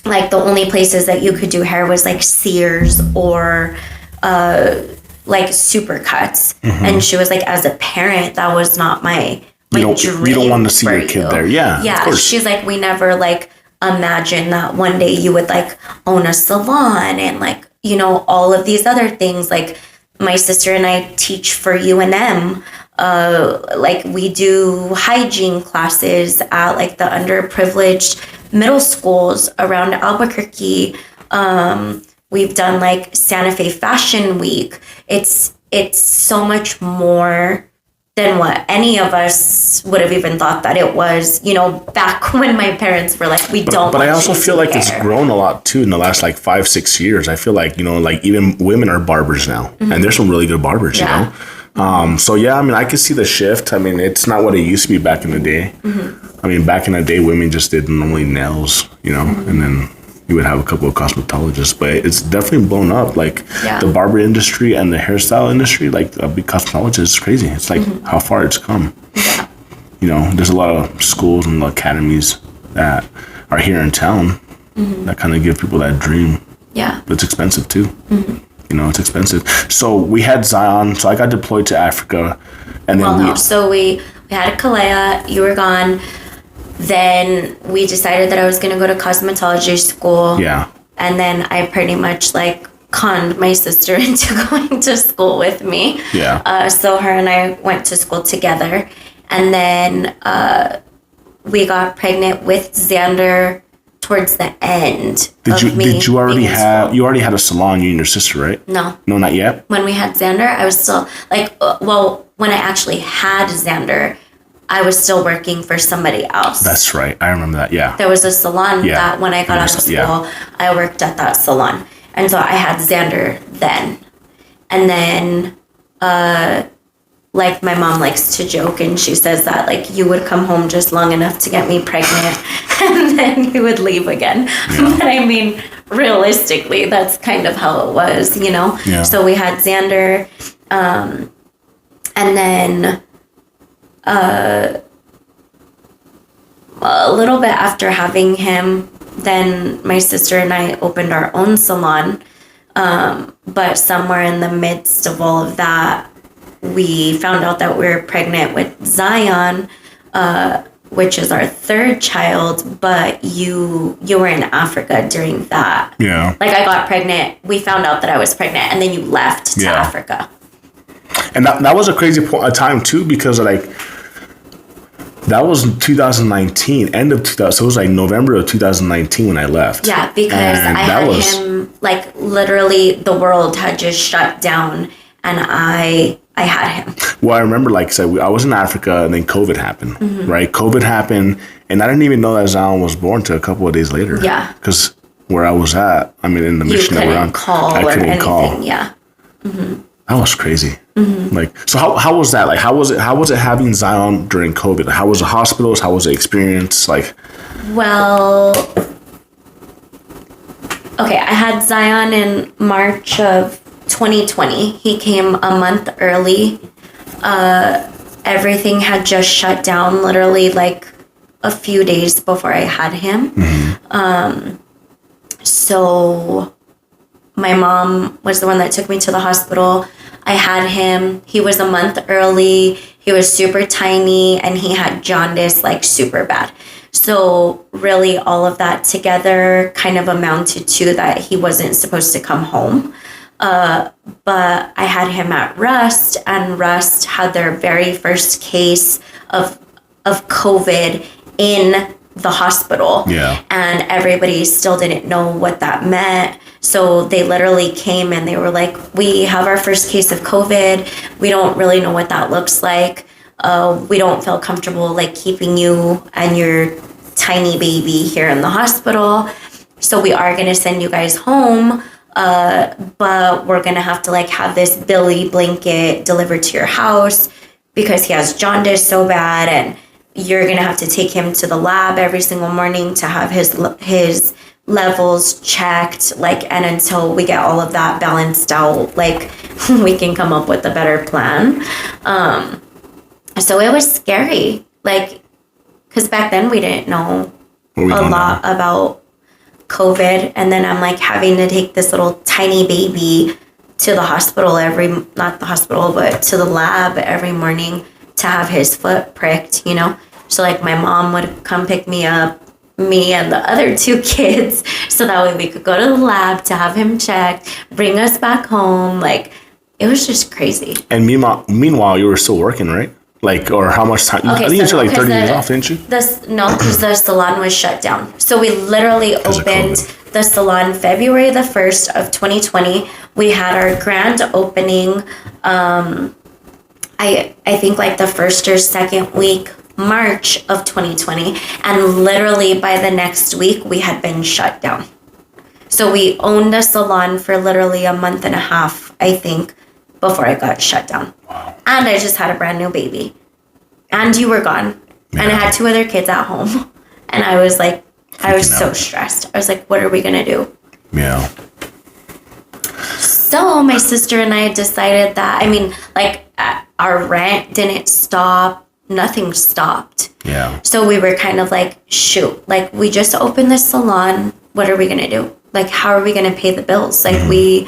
like, the only places that you could do hair was, like, Sears or, like Supercuts. And she was like, as a parent, that was not my dream. You don't want to see your kid there. Yeah. Yeah. She's like, we never like imagined that one day you would like own a salon and like, you know, all of these other things. Like my sister and I teach for UNM. Like we do hygiene classes at like the underprivileged middle schools around Albuquerque. We've done like Santa Fe Fashion Week. It's so much more than what any of us would have even thought that it was, you know, back when my parents were like, But I also feel like it's grown a lot too in the last like 5-6 years. I feel like, you know, like even women are barbers now, and there's some really good barbers, you know? So yeah, I mean, I can see the shift. I mean, it's not what it used to be back in the day. I mean, back in the day, women just did normally nails, you know, and then you would have a couple of cosmetologists, but it's definitely blown up. Like the barber industry and the hairstyle industry, like a big cosmetologist is crazy. It's like how far it's come. You know, there's a lot of schools and academies that are here in town that kind of give people that dream. Yeah. But it's expensive too. You know, it's expensive. So we had Zion. So I got deployed to Africa, and then So we had Kalea. You were gone. Then we decided that I was going to go to cosmetology school. Yeah. And then I pretty much like conned my sister into going to school with me. Yeah. So her and I went to school together. And then we got pregnant with Xander towards the end. Did you already have a salon, you and your sister, right? No, not yet. When we had Xander, I was still like, when I actually had Xander, I was still working for somebody else. That's right. I remember that. Yeah. There was a salon that when I got out of school, I worked at that salon. And so I had Xander then. And then, like my mom likes to joke and she says that like you would come home just long enough to get me pregnant and then you would leave again. But I mean, realistically, that's kind of how it was, you know? Yeah. So we had Xander, and then a little bit after having him, then my sister and I opened our own salon. But somewhere in the midst of all of that, we found out that we were pregnant with Zion. which is our third child, but you were in Africa during that. Yeah. Like I got pregnant, we found out that I was pregnant, and then you left to Africa. And that was a crazy a time too, because like that was 2019, end of 2000. So it was like November of 2019 when I left. Yeah, because I had him, like literally the world had just shut down, and I had him. Well, I remember, like I said, I was in Africa, and then COVID happened, right? COVID happened, and I didn't even know that Zion was born till a couple of days later. Yeah. Because where I was at, I mean, in the mission that we're on, I couldn't call. Yeah. That was crazy. Like, so how was that? Like, how was it having Zion during COVID? How was the hospitals? How was the experience? Like, well, okay, I had Zion in March of 2020. He came a month early. Everything had just shut down literally like a few days before I had him. So my mom was the one that took me to the hospital. I had him. He was a month early. He was super tiny, and he had jaundice, like super bad. So really all of that together kind of amounted to that he wasn't supposed to come home. But I had him at Rust, and Rust had their very first case of COVID in the hospital. Yeah. And everybody still didn't know what that meant. So they literally came and they were like, we have our first case of COVID. We don't really know what that looks like. We don't feel comfortable like keeping you and your tiny baby here in the hospital. So we are going to send you guys home. But we're going to have to like have this Billy blanket delivered to your house because he has jaundice so bad, and you're going to have to take him to the lab every single morning to have his levels checked, like, and until we get all of that balanced out, like we can come up with a better plan. So it was scary, like, because back then we didn't know a lot about COVID, and then I'm like having to take this little tiny baby to the hospital not the hospital, but to the lab every morning to have his foot pricked, you know? So like my mom would come pick me up, me and the other two kids, so that way we could go to the lab to have him checked, bring us back home. Like, it was just crazy. And meanwhile, you were still working, right? Like, or how much time? Okay, I think you took like 30 days off, didn't you? No, because the salon was shut down. So we literally opened the salon February the 1st of 2020. We had our grand opening, I think like the first or second week, March of 2020. And literally by the next week, we had been shut down. So we owned a salon for literally a month and a half, I think, before I got shut down. Wow. And I just had a brand new baby. And you were gone. Yeah. And I had two other kids at home. And I was like, I was so stressed. I was like, what are we going to do? Yeah. So my sister and I decided that, I mean, like, our rent didn't stop. Nothing stopped. Yeah. So we were kind of like, shoot, like, we just opened this salon. What are we going to do? Like, how are we going to pay the bills? Like, we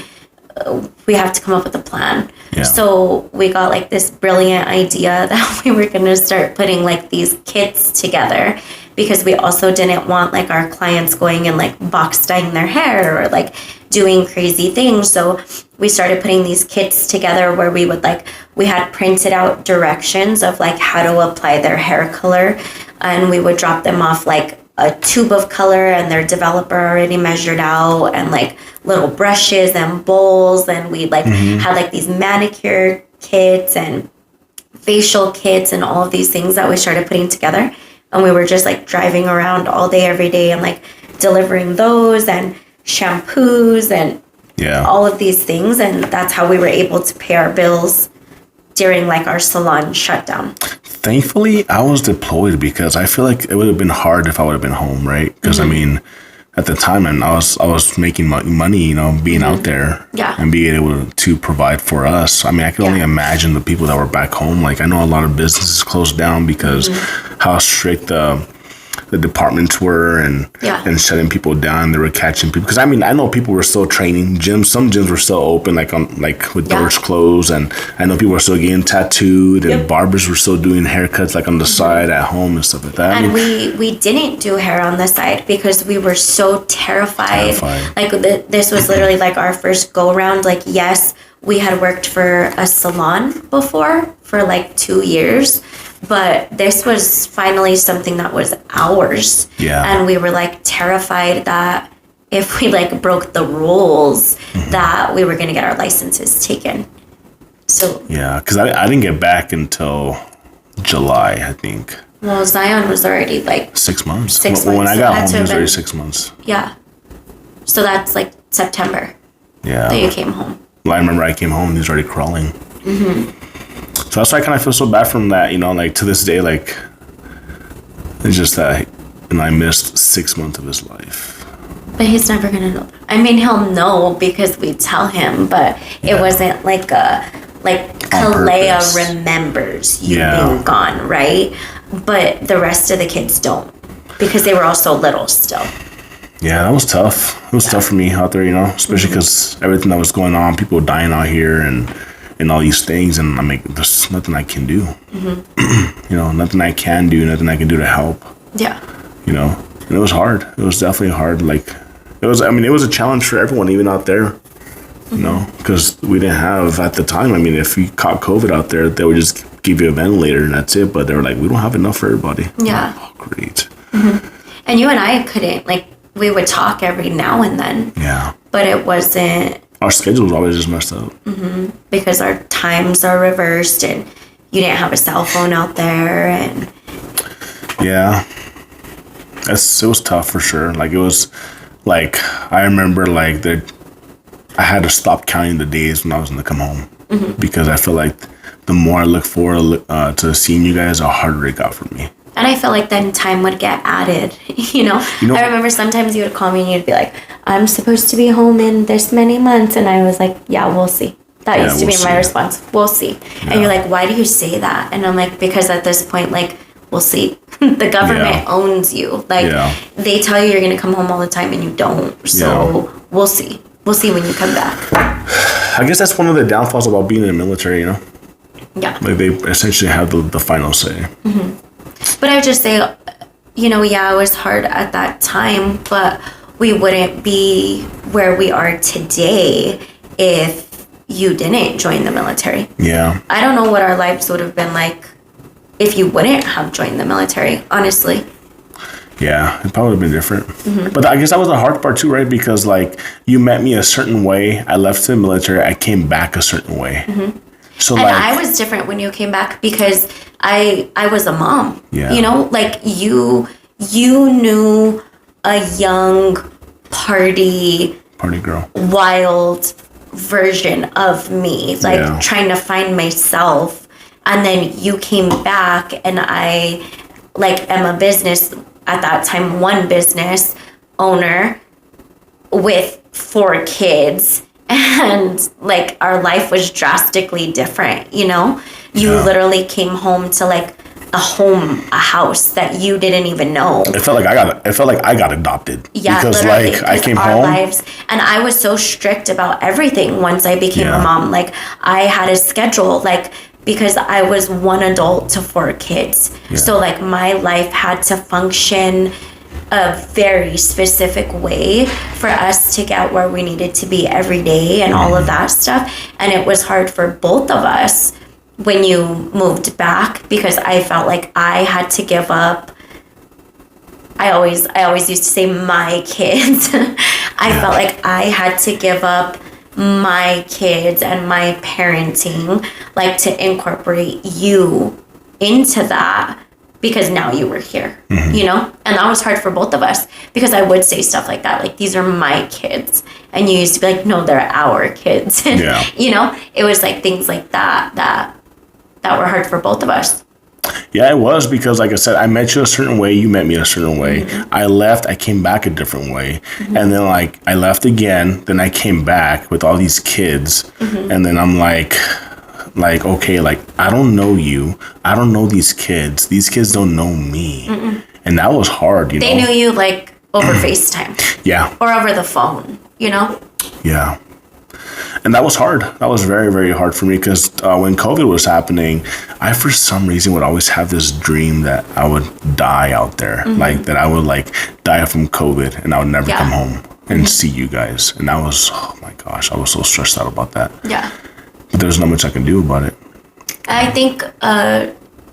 have to come up with a plan. Yeah. So we got like this brilliant idea that we were going to start putting like these kits together, because we also didn't want like our clients going and like box dyeing their hair or like doing crazy things. So we started putting these kits together where we had printed out directions of like how to apply their hair color, and we would drop them off like a tube of color and their developer already measured out, and like little brushes and bowls, and we like had like these manicure kits and facial kits and all of these things that we started putting together. And we were just like driving around all day, every day, and like delivering those and shampoos and all of these things. And that's how we were able to pay our bills during like our salon shutdown. Thankfully, I was deployed, because I feel like it would have been hard if I would have been home, right? Because I mean, at the time, and I was making money, you know, being out there and being able to provide for us. I mean, I can only imagine the people that were back home. Like, I know a lot of businesses closed down because how strict the the departments were and shutting people down. They were catching people. Because I mean, I know people were still training. Gyms, some gyms were still open, like with doors closed. And I know people were still getting tattooed, and barbers were still doing haircuts like on the side at home and stuff like that. And we didn't do hair on the side because we were so terrified. Like this was literally like our first go around. Like, yes, we had worked for a salon before for like 2 years, but this was finally something that was ours. Yeah. And we were like terrified that if we like broke the rules, that we were going to get our licenses taken. So yeah, because I didn't get back until July, I think. Well, Zion was already like 6 months. 6 months. When I got home, to he was have already been- 6 months. Yeah. So that's like September Yeah. that you came home. Well, I remember I came home and he was already crawling. So that's why I kind of feel so bad from that, you know, like to this day, like it's just that, you know, I missed 6 months of his life. But he's never gonna know. I mean, he'll know because we tell him, but it wasn't like Kalea purpose. remembers you being gone, right? But the rest of the kids don't because they were all so little still. Yeah, that was tough. It was tough for me out there, you know, especially because everything that was going on, people dying out here and all these things. And I'm like, there's nothing I can do. You know, nothing I can do, nothing I can do to help. Yeah. You know, and it was hard. It was definitely hard. Like, it was a challenge for everyone, even out there, you know, because we didn't have at the time. I mean, if you caught COVID out there, they would just give you a ventilator and that's it. But they were like, we don't have enough for everybody. Yeah. Oh, great. And you and I couldn't, like, we would talk every now and then. Yeah. But it wasn't Our schedule was always just messed up. because our times are reversed and you didn't have a cell phone out there. And Yeah. It was tough for sure. Like, it was, like, I remember, like, I had to stop counting the days when I was going to come home. Because I feel like the more I look forward to seeing you guys, the harder it got for me. And I felt like then time would get added, you know? I remember sometimes you would call me and you'd be like, I'm supposed to be home in this many months. And I was like, yeah, we'll see. That used to be my response. We'll see. Yeah. And you're like, why do you say that? And I'm like, because at this point, like, we'll see. The government owns you. Like, they tell you you're going to come home all the time and you don't. So we'll see. We'll see when you come back. I guess that's one of the downfalls about being in the military, you know? Yeah. Like, they essentially have the final say. But I would just say, you know, yeah, it was hard at that time, but we wouldn't be where we are today if you didn't join the military. Yeah. I don't know what our lives would have been like if you wouldn't have joined the military, honestly. Yeah, it probably would have been different. But I guess that was the hard part too, right? Because, like, you met me a certain way. I left the military. I came back a certain way. So, and like, I was different when you came back because I was a mom. Yeah. You know, like you knew a young party girl, wild version of me, like trying to find myself. And then you came back and I like am a business at that time, one business owner with 4 kids. And like our life was drastically different, you know? You literally came home to like a house that you didn't even know. It felt like I got adopted. Yeah, because literally, like I came our home. Lives, and I was so strict about everything once I became a mom. Like I had a schedule, like because I was one adult to 4 kids. So like my life had to function a very specific way for us to get where we needed to be every day and all of that stuff. And it was hard for both of us when you moved back because I felt like I had to give up. I always used to say my kids. I felt like I had to give up my kids and my parenting, like to incorporate you into that. Because now you were here, you know? And that was hard for both of us because I would say stuff like that, like, these are my kids. And you used to be like, no, they're our kids. You know? It was like things like that were hard for both of us. Yeah, it was because, like I said, I met you a certain way, you met me a certain way. I left, I came back a different way. And then, like, I left again, then I came back with all these kids. And then I'm like, okay, like, I don't know you. I don't know these kids. These kids don't know me. And And that was hard, They knew you like over FaceTime. Yeah. Or over the phone, Yeah. And that was hard. That was very, very hard for me because when COVID was happening, I, for some reason, would always have this dream that I would die out there. Like, that I would, like, die from COVID and I would never come home and see you guys. And that was, oh, my gosh, I was so stressed out about that. Yeah. But there's not much I can do about it. I think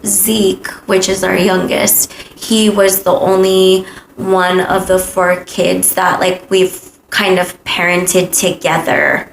Zeke, which is our youngest, he was the only one of the 4 kids that, like, we've kind of parented together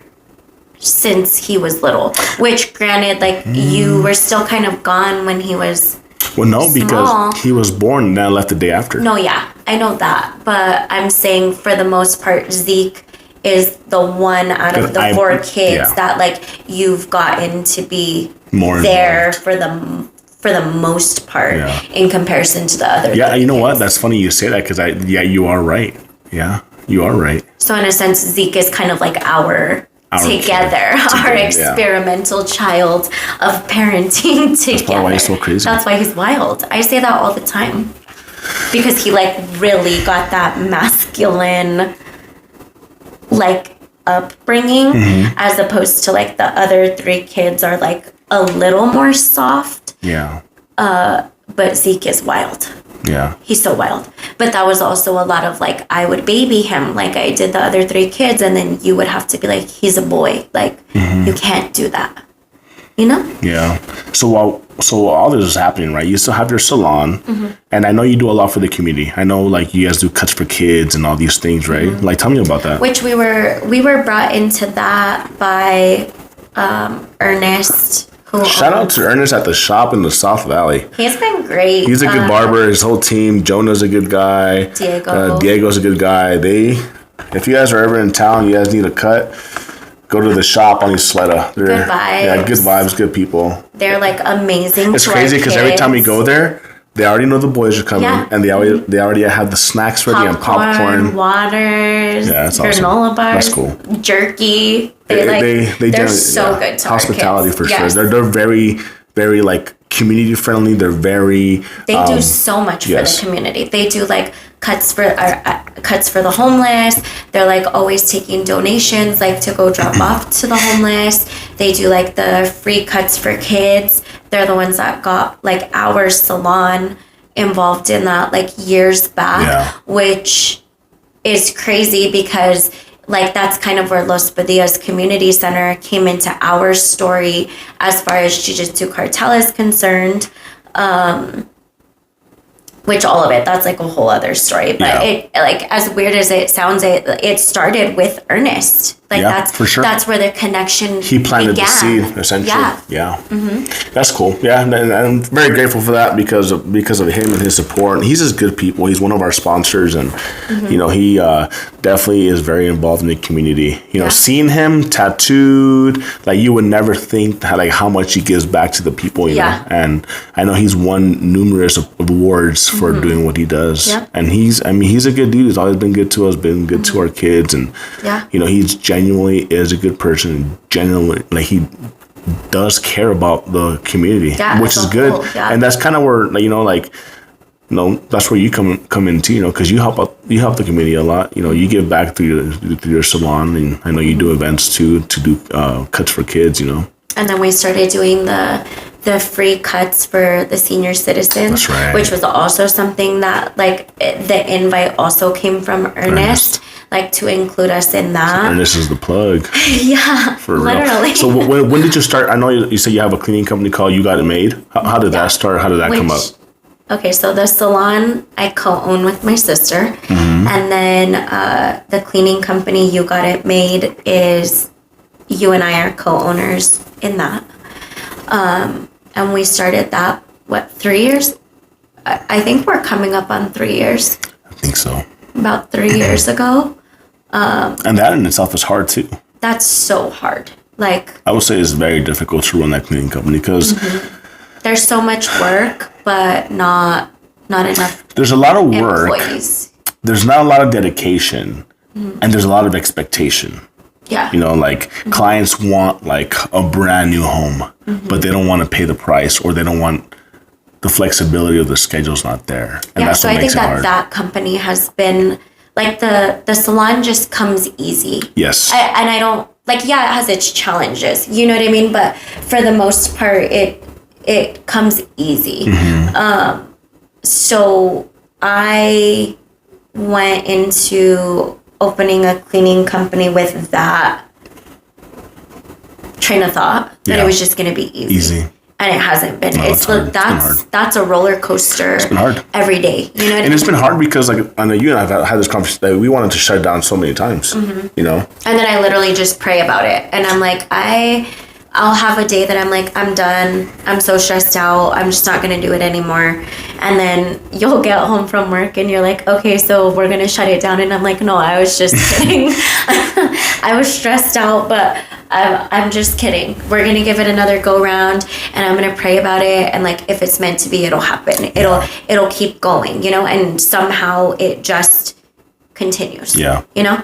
since he was little, which granted, like, you were still kind of gone when he was no, small. because he was born and then I left the day after. No, yeah, I know that, but I'm saying for the most part, Zeke is the one out of the 4 kids that, like, you've gotten to be more there involved. for the most part in comparison to the other. Yeah, you know what? That's funny you say that because you are right. Yeah, you are right. So in a sense, Zeke is kind of like our together, our experimental child of parenting together. That's probably why he's so crazy. That's why he's wild. I say that all the time because he like really got that masculine like upbringing as opposed to like the other 3 kids are like a little more soft. Yeah. But Zeke is wild. Yeah. He's so wild. But that was also a lot of like, I would baby him like I did the other 3 kids. And then you would have to be like, he's a boy. Like, you can't do that. Yeah. So all this is happening, right? You still have your salon. And I know you do a lot for the community. I know like you guys do cuts for kids and all these things, right? Like, tell me about that. Which we were brought into that by Ernest. Shout out to Ernest at the shop in the South Valley. He's been great. He's a good barber. His whole team. Jonah's a good guy. Diego's a good guy. If you guys are ever in town, you guys need a cut, go to the shop on Isleta. Good vibes. Yeah, good vibes, good people. They're like amazing. It's crazy because every time we go there, they already know the boys are coming, and they already have the snacks ready and popcorn, waters, granola bars, that's cool. Jerky. They're so good to hospitality our kids. For sure. They're very, very like community friendly. They're very. They do so much for the community. They do like cuts for the homeless. They're like always taking donations like to go drop off to the homeless. They do like the free cuts for kids. They're the ones that got like our salon involved in that like years back, which is crazy because like that's kind of where Los Padillas Community Center came into our story as far as Jiu-Jitsu Kartel is concerned. Which all of it, that's like a whole other story. But it, like, as weird as it sounds, it started with Ernest. Like that's for sure. That's where the connection He planted the seed, essentially. Yeah. That's cool. Yeah, and I'm very grateful for that because of him and his support. He's just good people. He's one of our sponsors, and you know he definitely is very involved in the community. You know, seeing him tattooed, like you would never think how much he gives back to the people. You know, and I know he's won numerous awards for doing what he does. And he's a good dude. He's always been good to us, been good to our kids, and you know he's genuinely is a good person. Genuinely, like he does care about the community, which is good. And that's kind of where that's where you come into, you know, because you help the community a lot. You know, you give back through your salon, and I know you do events too to do cuts for kids. You know, and then we started doing the free cuts for the senior citizens, which was also something that like the invite also came from Ernest. Like to include us in that. And this is the plug. For literally. Real. So when did you start? I know you said you have a cleaning company called You Got It Made. How did that start? How did that come up? Okay, so the salon I co-own with my sister. And then the cleaning company You Got It Made is you and I are co-owners in that. And we started that, 3 years? I think we're coming up on 3 years. I think so. About 3 years ago. And that in itself is hard too. That's so hard. Like I would say it's very difficult to run that cleaning company because there's so much work, but not enough. There's a lot of work. Employees. There's not a lot of dedication, and there's a lot of expectation. Yeah. You know, like clients want like a brand new home, but they don't want to pay the price, or they don't want the flexibility of the schedule's not there. And Yeah, so I think hard. that company has been, like, the salon just comes easy. Yes. And I don't, like, yeah, it has its challenges, you know what I mean? But for the most part, it comes easy. So I went into opening a cleaning company with that train of thought that it was just going to be easy. And it hasn't been. No, it's hard. That's a roller coaster. It's been hard every day. You know, and it's been hard because, like, I know you and I've had this conversation that we wanted to shut it down so many times. You know, and then I literally just pray about it, and I'm like, I'll have a day that I'm like, I'm done. I'm so stressed out. I'm just not going to do it anymore. And then you'll get home from work and you're like, okay, so we're going to shut it down. And I'm like, no, I was just kidding. I was stressed out, but I'm just kidding. We're going to give it another go round and I'm going to pray about it. And like, if it's meant to be, it'll happen. It'll keep going, you know, and somehow it just continues. Yeah. You know,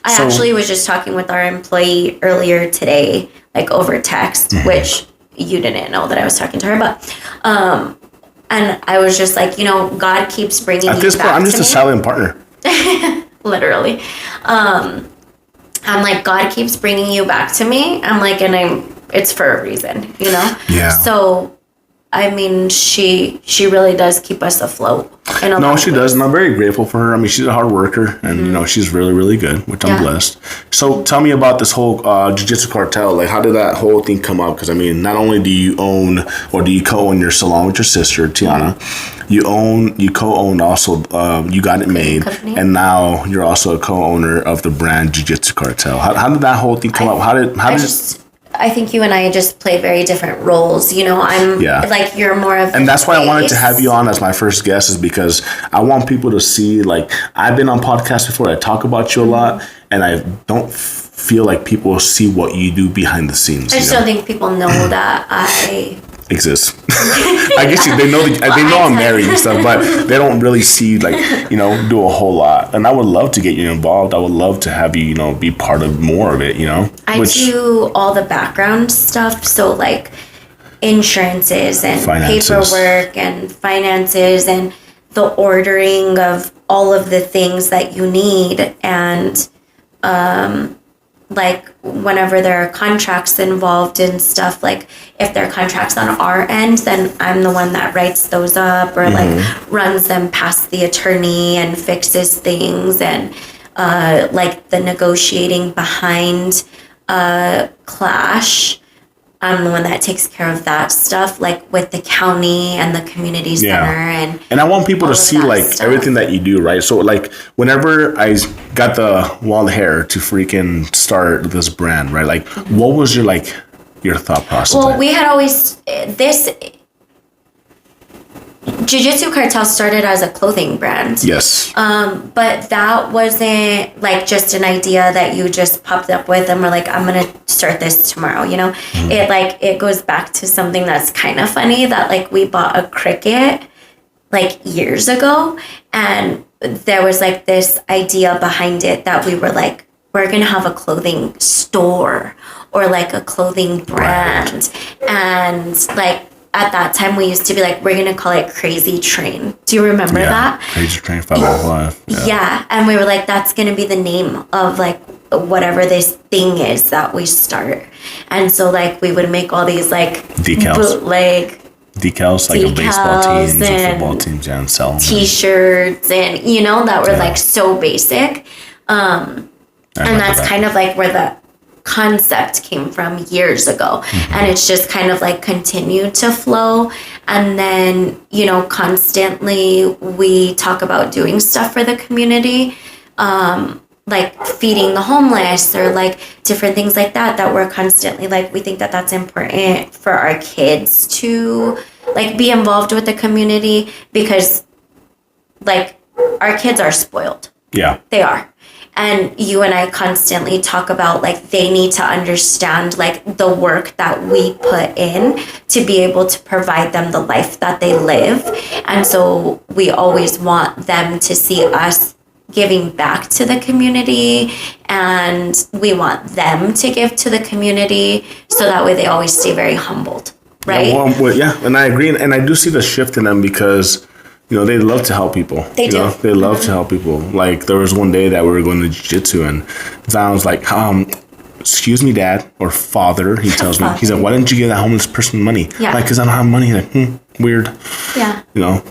I actually was just talking with our employee earlier today, like over text, which you didn't know that I was talking to her, but, and I was just like, you know, God keeps bringing at this point, I'm just a silent partner. Literally. I'm like, God keeps bringing you back to me. I'm like, and it's for a reason, you know? Yeah. So, I mean, she really does keep us afloat. No, she does, and I'm very grateful for her. I mean, she's a hard worker, and you know, she's really, really good, which I'm blessed. So, tell me about this whole Jiu-Jitsu Kartel. Like, how did that whole thing come up? Because I mean, not only do you own or do you co-own your salon with your sister Tiana, you co-own also. You got it made, company. And now you're also a co-owner of the brand Jiu-Jitsu Kartel. How did that whole thing come up? I think you and I just play very different roles. You know, I'm like, you're more of, and that's why I wanted to have you on as my first guest, is because I want people to see, like, I've been on podcasts before. I talk about you a lot, and I don't feel like people see what you do behind the scenes. I just don't think people know that I exist. I guess they know I'm married and stuff, but they don't really see, like, you know, do a whole lot. And I would love to get you involved. I would love to have you, you know, be part of more of it, you know. I do all the background stuff, so like insurances and paperwork and finances and the ordering of all of the things that you need, and like whenever there are contracts involved and stuff, like if there are contracts on our end, then I'm the one that writes those up or like runs them past the attorney and fixes things, and like the negotiating behind clash. I'm the one that takes care of that stuff, like with the county and the community center, and I want people to see like stuff. Everything that you do, right? So like whenever I got the wild hair to freaking start this brand, right? Like what was your thought process? Well, we had always this Jiu-Jitsu Kartel started as a clothing brand. Yes. But that wasn't like just an idea that you just popped up with and we're like, I'm going to start this tomorrow, you know? It goes back to something that's kind of funny, that like we bought a Cricut like years ago, and there was like this idea behind it that we were like, we're going to have a clothing store or like a clothing brand. Right. And like, at that time, we used to be like, we're going to call it Crazy Train. Do you remember that? Crazy Train 505. Yeah. And we were like, that's going to be the name of like whatever this thing is that we start. And so like we would make all these like decals. Bootleg decals, like a baseball teams and football teams, and sell them. T-shirts and, you know, that were like so basic. And that's kind of like where the concept came from years ago, and it's just kind of like continued to flow. And then, you know, constantly we talk about doing stuff for the community, like feeding the homeless or like different things like that we're constantly like, we think that that's important for our kids to like be involved with the community, because like our kids are spoiled. Yeah, they are. And you and I constantly talk about like they need to understand like the work that we put in to be able to provide them the life that they live. And so we always want them to see us giving back to the community, and we want them to give to the community, so that way they always stay very humbled. right? And I agree, and I do see the shift in them because, they love to help people. They do. They love to help people. Like, there was one day that we were going to jiu-jitsu, and Zion was like, excuse me, Dad, or Father, he tells me. He's like, why didn't you give that homeless person money? Yeah. Like, because I don't have money. Like, weird. Yeah.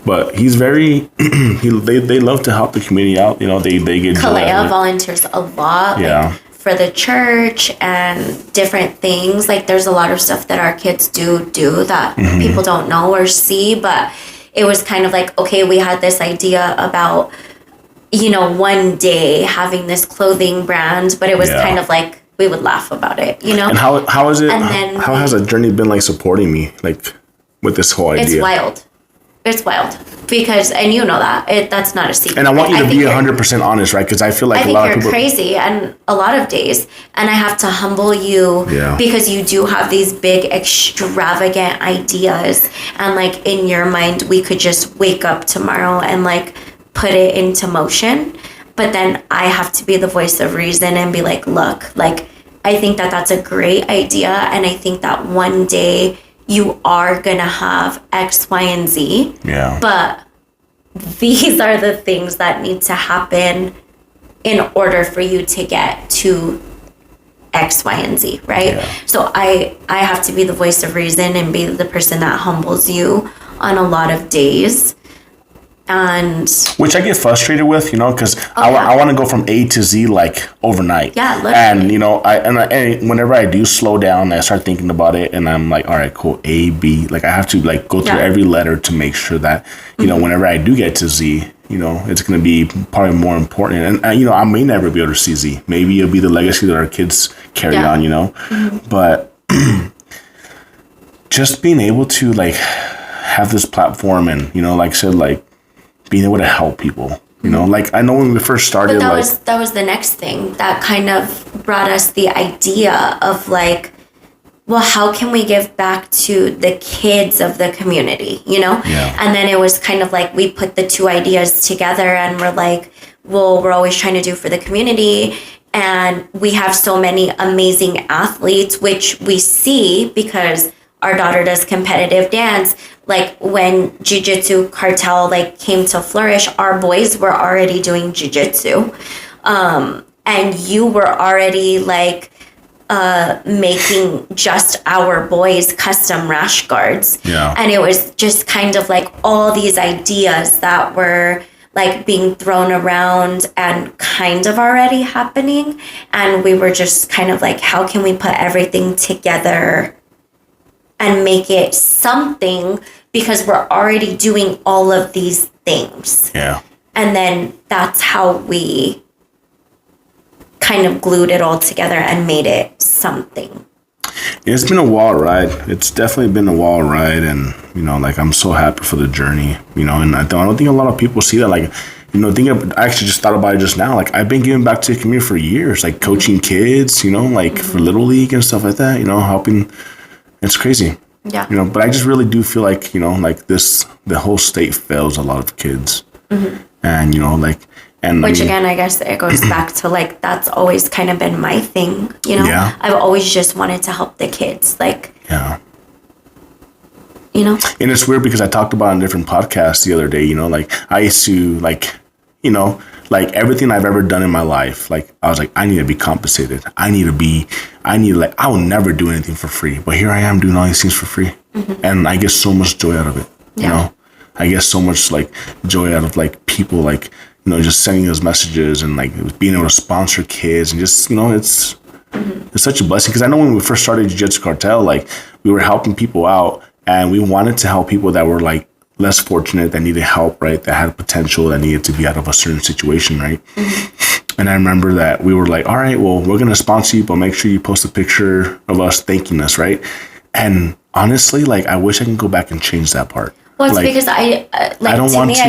But he's very, they love to help the community out. They get Kalea volunteers a lot. Yeah. Like, for the church and different things. Like, there's a lot of stuff that our kids do that people don't know or see, but it was kind of like, okay, we had this idea about, one day having this clothing brand, but it was kind of like, we would laugh about it, And how is it, and then how has the journey been, like, supporting me, like, with this whole idea? It's wild. Because, and that, that's not a secret. And I want you to be 100% honest, right? Because I feel like a lot of people... you're crazy and a lot of days. And I have to humble you because you do have these big, extravagant ideas. And, like, in your mind, we could just wake up tomorrow and, like, put it into motion. But then I have to be the voice of reason and be like, look, like, I think that that's a great idea. And I think that one day you are going to have X, Y, and Z. Yeah. But these are the things that need to happen in order for you to get to X, Y, and Z, right? Yeah. So I have to be the voice of reason and be the person that humbles you on a lot of days. And which I get frustrated with, because I want to go from A to Z, like, overnight. Yeah, literally. And and whenever I do slow down, I start thinking about it, and I'm like, all right, cool, A, B. Like, I have to, like, go through every letter to make sure that whenever I do get to Z, it's going to be probably more important. And I may never be able to see Z. Maybe it'll be the legacy that our kids carry on. But just being able to, like, have this platform and like I said, like, being able to help people, like, I know when we first started, but that was the next thing that kind of brought us the idea of, like, well, how can we give back to the kids of the community, Yeah. And then it was kind of like we put the two ideas together and we're like, well, we're always trying to do for the community. And we have so many amazing athletes, which we see because our daughter does competitive dance. Like, when jiu-jitsu Kartel, like, came to flourish, our boys were already doing jiu-jitsu. And you were already, like, making just our boys custom rash guards. Yeah. And it was just kind of like all these ideas that were, like, being thrown around and kind of already happening. And we were just kind of like, how can we put everything together and make it something, because we're already doing all of these things. Yeah. And then that's how we kind of glued it all together and made it something. It's been a wild ride. It's definitely been a wild ride. And, like, I'm so happy for the journey, and I don't think a lot of people see that. Like, I actually just thought about it just now. Like, I've been giving back to the community for years, like coaching kids, like for Little League and stuff like that, helping. It's crazy. Yeah. But I just really do feel like, like the whole state fails a lot of kids. And, which, again, I guess it goes back to, like, that's always kind of been my thing, Yeah. I've always just wanted to help the kids. Like, yeah. And it's weird because I talked about on different podcasts the other day, like, I used to, like, like, everything I've ever done in my life, like, I was like, I need to be compensated. I will never do anything for free. But here I am doing all these things for free. And I get so much joy out of it. I get so much, like, joy out of, like, people, like, just sending us messages and, like, being able to sponsor kids and just, it's such a blessing. Because I know when we first started Jiu-Jitsu Kartel, like, we were helping people out and we wanted to help people that were, like, less fortunate, that needed help, right? That had potential, that needed to be out of a certain situation, right? And I remember that we were like, all right, well, we're going to sponsor you, but make sure you post a picture of us thanking us, right? And honestly, like, I wish I can go back and change that part. Well, it's like, because I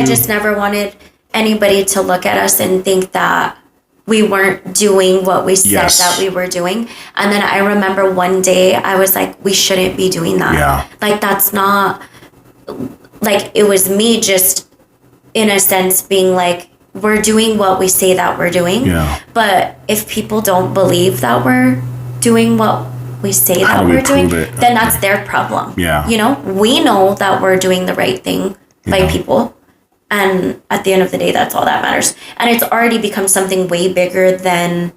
just never wanted anybody to look at us and think that we weren't doing what we said that we were doing. And then I remember one day I was like, we shouldn't be doing that. Yeah. Like, that's not, like, it was me just, in a sense, being like, we're doing what we say that we're doing. Yeah. But if people don't believe that we're doing what we say How that do we we're doing, prove it? then that's their problem. Yeah. You know, we know that we're doing the right thing by people. And at the end of the day, that's all that matters. And it's already become something way bigger than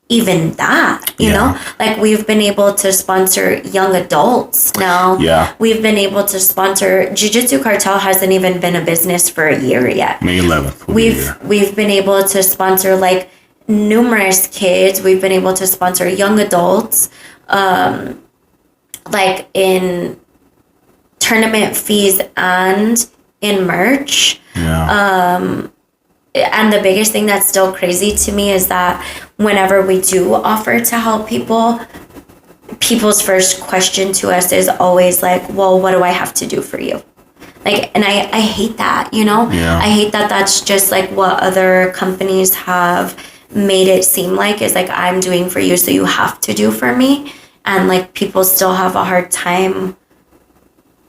even that, you know? Like, we've been able to sponsor young adults now. Yeah. We've been able to sponsor, Jiu-Jitsu Cartel hasn't even been a business for a year yet. May 11th. We've been able to sponsor like numerous kids. We've been able to sponsor young adults, like in tournament fees and in merch. Yeah. And the biggest thing that's still crazy to me is that whenever we do offer to help people, people's first question to us is always like, well, what do I have to do for you? Like, and I hate that, you know? Yeah. I hate that that's just like what other companies have made it seem like, is like, I'm doing for you, so you have to do for me. And like, people still have a hard time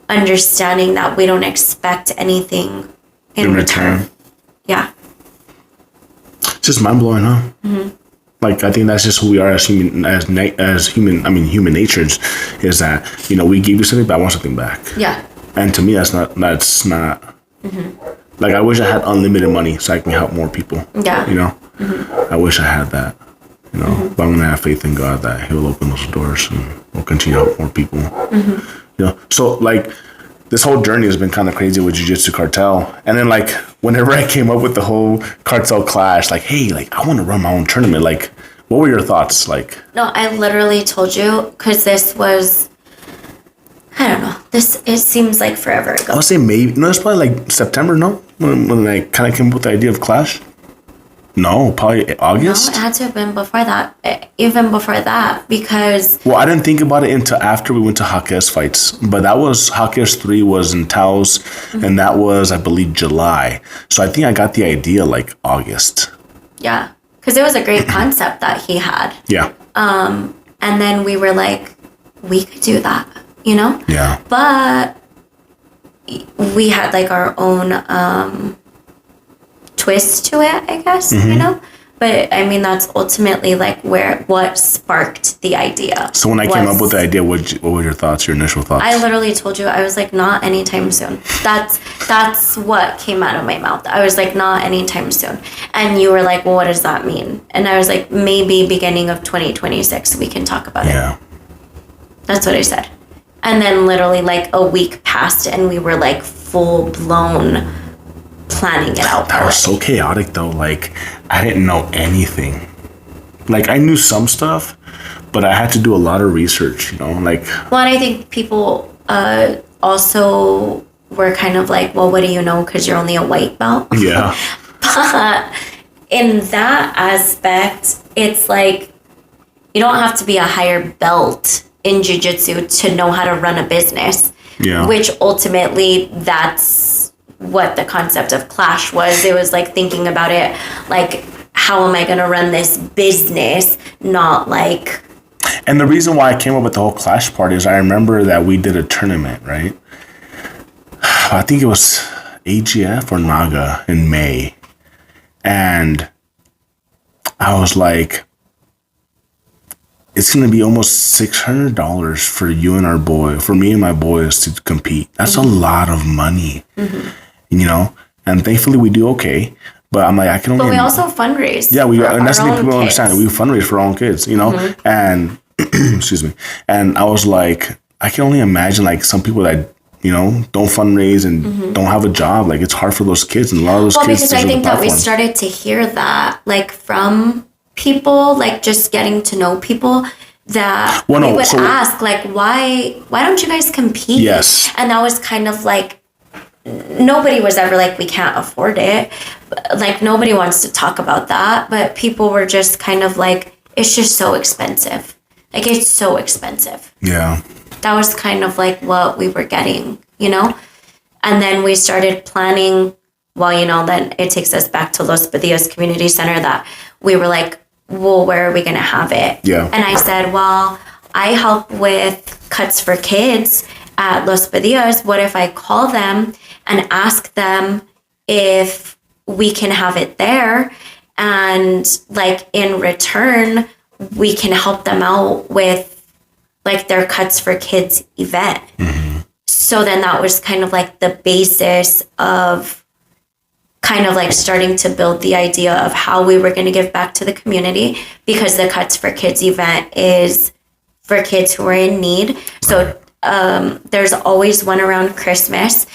understanding that we don't expect anything in return. Yeah. It's just mind blowing, huh? Mm-hmm. Like, I think that's just who we are as human, human nature is that, you know, we give you something, but I want something back. Yeah. And to me, that's not, like, I wish I had unlimited money so I can help more people. Yeah. You know, I wish I had that, you know, but I'm going to have faith in God that He'll open those doors and we'll continue to help more people. You know, so like, this whole journey has been kind of crazy with Jiu-Jitsu Cartel. And then, like, whenever I came up with the whole Cartel Clash, like, hey, like, I want to run my own tournament. Like, what were your thoughts? Like, no, I literally told you, because this was, I don't know, it seems like forever ago. I would say maybe, no, it's probably like September, no? When I kind of came up with the idea of Clash? No, probably August? No, it had to have been before that, even before that, because... Well, I didn't think about it until after we went to Jaquez fights, but that was, Jaquez 3 was in Taos, and that was, I believe, July. So I think I got the idea like August. Yeah, because it was a great concept that he had. Yeah. And then we were like, we could do that, you know? Yeah. But we had like our own twist to it, I guess, you know? But I mean, that's ultimately like what sparked the idea. So when I came up with the idea, what were your thoughts, your initial thoughts? I literally told you, I was like, not anytime soon. That's what came out of my mouth. I was like, not anytime soon. And you were like, well, what does that mean? And I was like, maybe beginning of 2026, we can talk about it. That's what I said. And then literally like a week passed and we were like full blown planning it out. That was so chaotic though. Like, I didn't know anything. Like, I knew some stuff, but I had to do a lot of research, you know, like. Well, and I think people also were kind of like, well, what do you know? Because you're only a white belt. Yeah. But in that aspect, it's like, you don't have to be a higher belt in jiu-jitsu to know how to run a business. Yeah. Which ultimately, that's what the concept of Clash was. It was like thinking about it like, how am I going to run this business? Not like... And the reason why I came up with the whole Clash part is I remember that we did a tournament, right? I think it was AGF or Naga in May. And I was like, it's going to be almost $600 for you and our boy, for me and my boys to compete. That's a lot of money, you know? And thankfully we do okay. But I'm like, I can only... But we also fundraise. Yeah, and that's the thing people don't kids. understand. We fundraise for our own kids, you know? And, excuse me. And I was like, I can only imagine like some people that, you know, don't fundraise and don't have a job. Like, it's hard for those kids. And a lot of those kids... Well, because I think that we started to hear that, like, from people, like, just getting to know people, that we would ask, like, why don't you guys compete? Yes. And that was kind of like, nobody was ever like, we can't afford it. Like, nobody wants to talk about that. But people were just kind of like, it's just so expensive. Like, it's so expensive. Yeah. That was kind of like what we were getting, you know? And then we started planning, well, you know, then it takes us back to Los Padillas Community Center, that we were like, well, where are we going to have it? Yeah. And I said, well, I help with cuts for kids at Los Padillas. What if I call them and ask them if we can have it there? And like, in return, we can help them out with like their Cuts for Kids event. So then that was kind of like the basis of kind of like starting to build the idea of how we were going to give back to the community, because the Cuts for Kids event is for kids who are in need. So there's always one around Christmas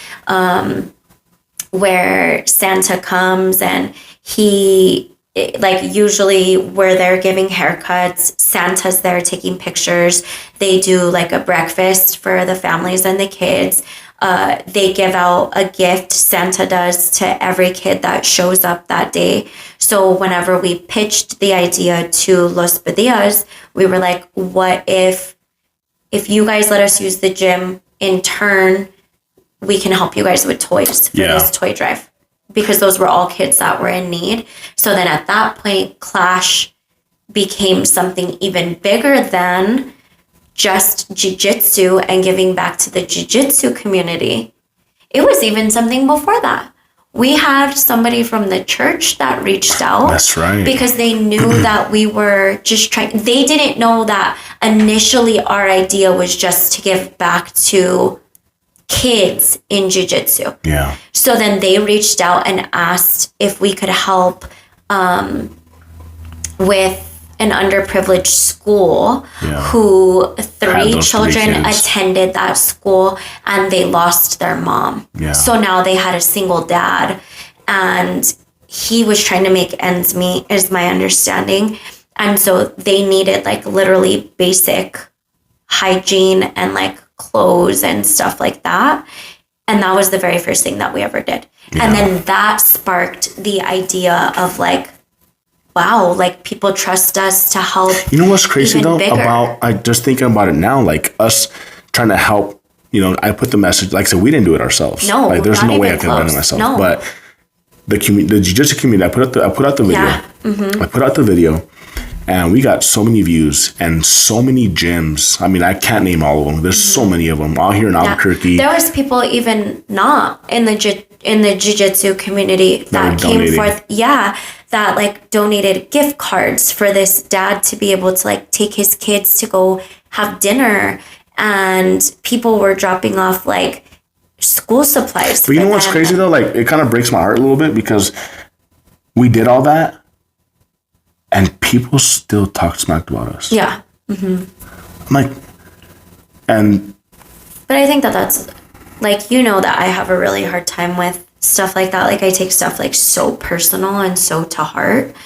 where Santa comes, and he, like, usually where they're giving haircuts, Santa's there taking pictures. They do like a breakfast for the families and the kids. They give out a gift, Santa does, to every kid that shows up that day. So whenever we pitched the idea to Los Padillas, we were like, what if you guys let us use the gym, in turn, we can help you guys with toys for this toy drive? Because those were all kids that were in need. So then at that point, Clash became something even bigger than just jiu-jitsu and giving back to the jiu-jitsu community. It was even something before that. We had somebody from the church that reached out. That's right. Because they knew that we were just trying. They didn't know that initially our idea was just to give back to kids in jiu-jitsu. Yeah. So then they reached out and asked if we could help with an underprivileged school who three children attended that school and they lost their mom. Yeah. So now they had a single dad, and he was trying to make ends meet, is my understanding. And so they needed like literally basic hygiene and like clothes and stuff like that. And that was the very first thing that we ever did. Yeah. And then that sparked the idea of like, wow, like people trust us to help. You know what's crazy though about, I just thinking about it now, like us trying to help, you know, I put the message, like I said, we didn't do it ourselves. No, like there's no way I could have done it myself. No. But the jiu-jitsu community, I put out the video. Yeah. Mm-hmm. I put out the video, and we got so many views and so many gyms. I mean, I can't name all of them. There's so many of them all here in Albuquerque. There was people even not in the jiu-jitsu community that came forth. Yeah. That like donated gift cards for this dad to be able to like take his kids to go have dinner, and people were dropping off like school supplies. But you know what's crazy though? Like it kind of breaks my heart a little bit, because we did all that and people still talk smack about us. Yeah. Mm-hmm. I'm like, but I think that's like, you know, that I have a really hard time with stuff like that. Like I take stuff like so personal and so to heart.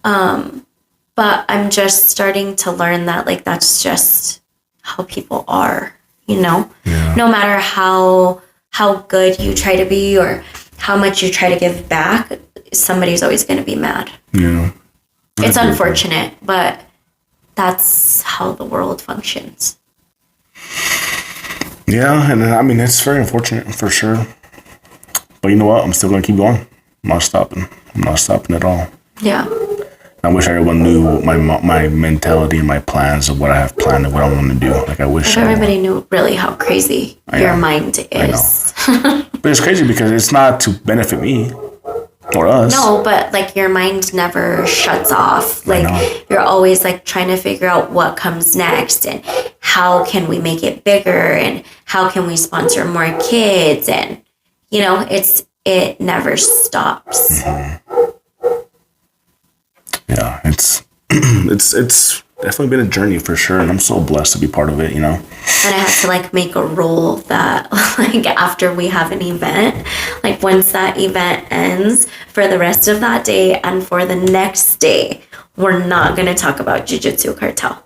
But I'm just starting to learn that like that's just how people are, you know? Yeah. No matter how good you try to be or how much you try to give back, somebody's always going to be mad. Yeah. It's unfortunate, but that's how the world functions. Yeah, and I mean, it's very unfortunate for sure. But you know what? I'm still going to keep going. I'm not stopping. I'm not stopping at all. Yeah. I wish everyone knew my mentality and my plans of what I have planned and what I want to do. Like I wish everybody knew really how crazy your mind is. But it's crazy because it's not to benefit me or us. No, but like your mind never shuts off. Like you're always like trying to figure out what comes next and how can we make it bigger and how can we sponsor more kids, and you know, it never stops. Mm-hmm. Yeah, it's definitely been a journey for sure, and I'm so blessed to be part of it, you know. And I have to like make a rule that like after we have an event, like once that event ends, for the rest of that day and for the next day, we're not going to talk about Jiu-Jitsu Kartel.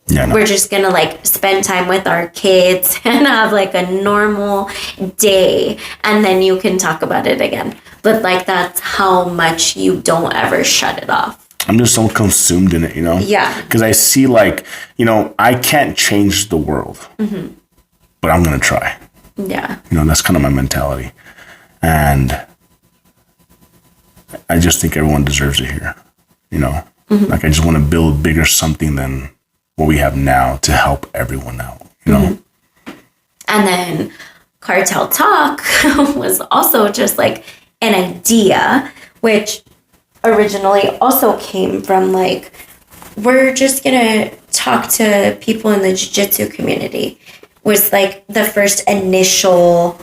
Yeah, no. We're just going to like spend time with our kids and have like a normal day, and then you can talk about it again. But like that's how much you don't ever shut it off. I'm just so consumed in it, you know? Yeah. Because I see like, you know, I can't change the world, mm-hmm. but I'm going to try. Yeah. You know, that's kind of my mentality. And I just think everyone deserves it here, you know? Mm-hmm. Like I just want to build bigger something than what we have now to help everyone out, you know? Mm-hmm. And then Kartel Talk was also just like an idea, which originally also came from like, we're just gonna talk to people in the jiu-jitsu community was like the first initial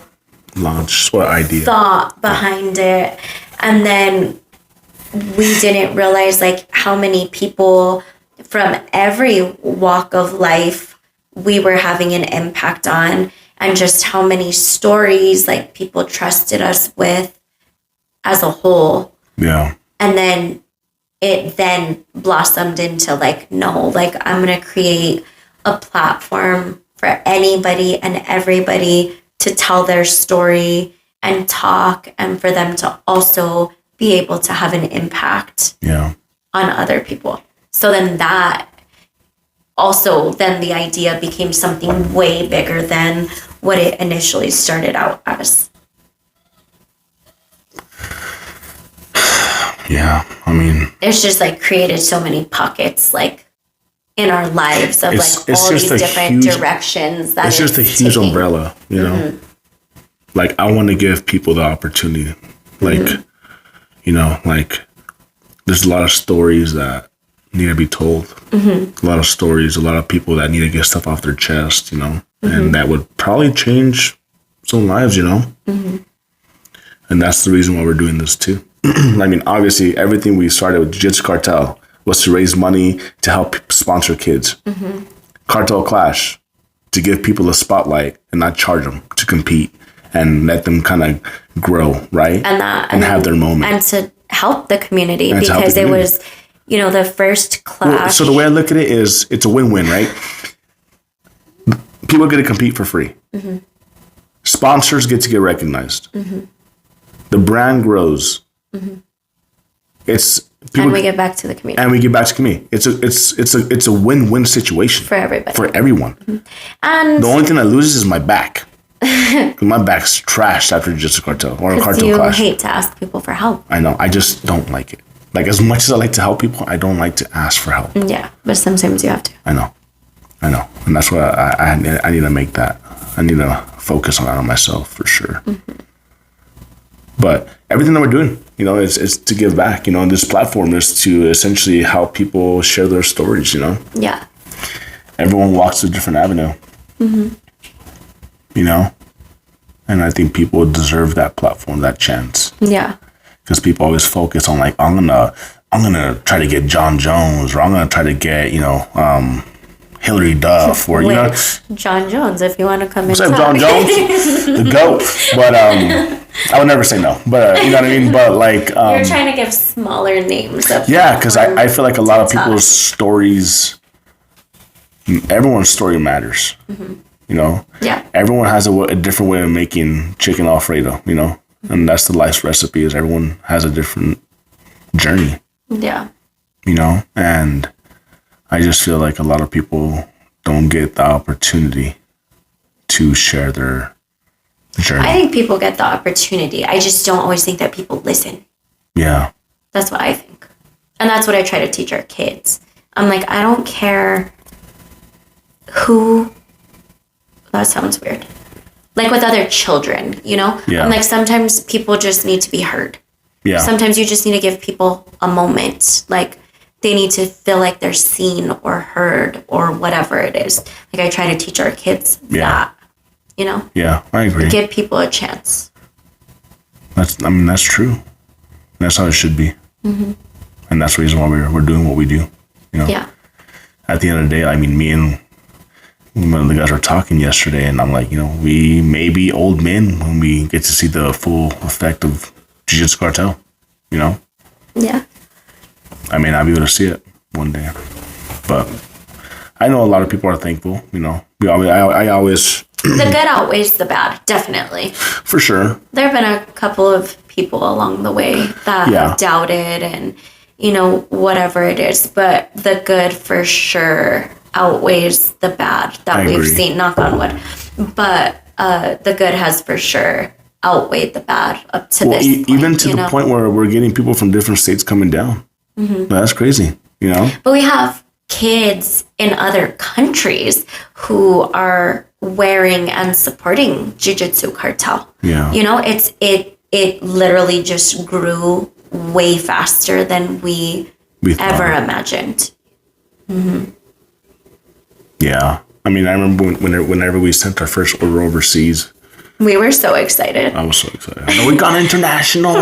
launch or idea thought behind it. And then we didn't realize like how many people from every walk of life we were having an impact on, and just how many stories like people trusted us with as a whole. Yeah. And then it then blossomed into like, no, like I'm going to create a platform for anybody and everybody to tell their story and talk, and for them to also be able to have an impact on other people. So then that also, then the idea became something way bigger than what it initially started out as. Yeah, I mean, it's just like created so many pockets like in our lives of like all these different directions that it's just a huge taking. Umbrella, you know. Mm-hmm. Like I want to give people the opportunity, like you know, like there's a lot of stories that need to be told, a lot of stories, a lot of people that need to get stuff off their chest, you know, and that would probably change some lives, you know. And that's the reason why we're doing this too. I mean, obviously, everything we started with Jiu-Jitsu Kartel was to raise money to help sponsor kids. Kartel Clash, to give people a spotlight and not charge them to compete and let them kind of grow, right? And have their moment. And to help the community, because it was, you know, the first clash. Well, so the way I look at it is it's a win-win, right? People get to compete for free. Sponsors get to get recognized. The brand grows. It's people, and we get back to the community. It's a win-win situation for everybody, for everyone. And the only thing that loses is my back. My back's trashed after Jiu-Jitsu Kartel or a Kartel you Clash. You hate to ask people for help. I know. I just don't like it. Like as much as I like to help people, I don't like to ask for help. Yeah, but sometimes you have to. I know, and that's why I need to make that. I need to focus on that on myself for sure. But everything that we're doing, you know, is to give back. You know, and this platform is to essentially help people share their stories. You know. Yeah. Everyone walks a different avenue. You know, and I think people deserve that platform, that chance. Yeah. Because people always focus on like I'm gonna try to get John Jones, or I'm gonna try to get Hillary Duff, or you know John Jones, if you want to come in. What's up, John Jones, the GOAT. But I would never say no. But you know what I mean. But like you're trying to give smaller names. Because I feel like a lot of people's stories, everyone's story matters. You know. Yeah. Everyone has a different way of making chicken Alfredo. You know. And that's the life's recipe, is everyone has a different journey. Yeah. You know, and I just feel like a lot of people don't get the opportunity to share their journey. I think people get the opportunity. I just don't always think that people listen. Yeah. That's what I think. And that's what I try to teach our kids. I'm like, I don't care who, that sounds weird. Like with other children, you know? Yeah. I'm like, sometimes people just need to be heard. Yeah. Sometimes you just need to give people a moment. Like they need to feel like they're seen or heard or whatever it is. Like I try to teach our kids that, you know? Yeah, I agree. Give people a chance. That's true. That's how it should be. And that's the reason why we're doing what we do, you know? Yeah. At the end of the day, I mean, me and one of the guys were talking yesterday, and I'm like, you know, we may be old men when we get to see the full effect of Jiu-Jitsu Kartel, you know? Yeah. I may not be able to see it one day, but I know a lot of people are thankful, you know? I always... The good outweighs the bad, definitely. For sure. There have been a couple of people along the way that have doubted and, you know, whatever it is, but the good for sure outweighs the bad that we've seen, knock on wood. But the good has for sure outweighed the bad up to this point. Even to the point where we're getting people from different states coming down. That's crazy, you know? But we have kids in other countries who are wearing and supporting Jiu-Jitsu Kartel. Yeah. You know, it literally just grew way faster than we ever imagined. Yeah. I mean, I remember whenever we sent our first order overseas. We were so excited. I was so excited. I know we got international.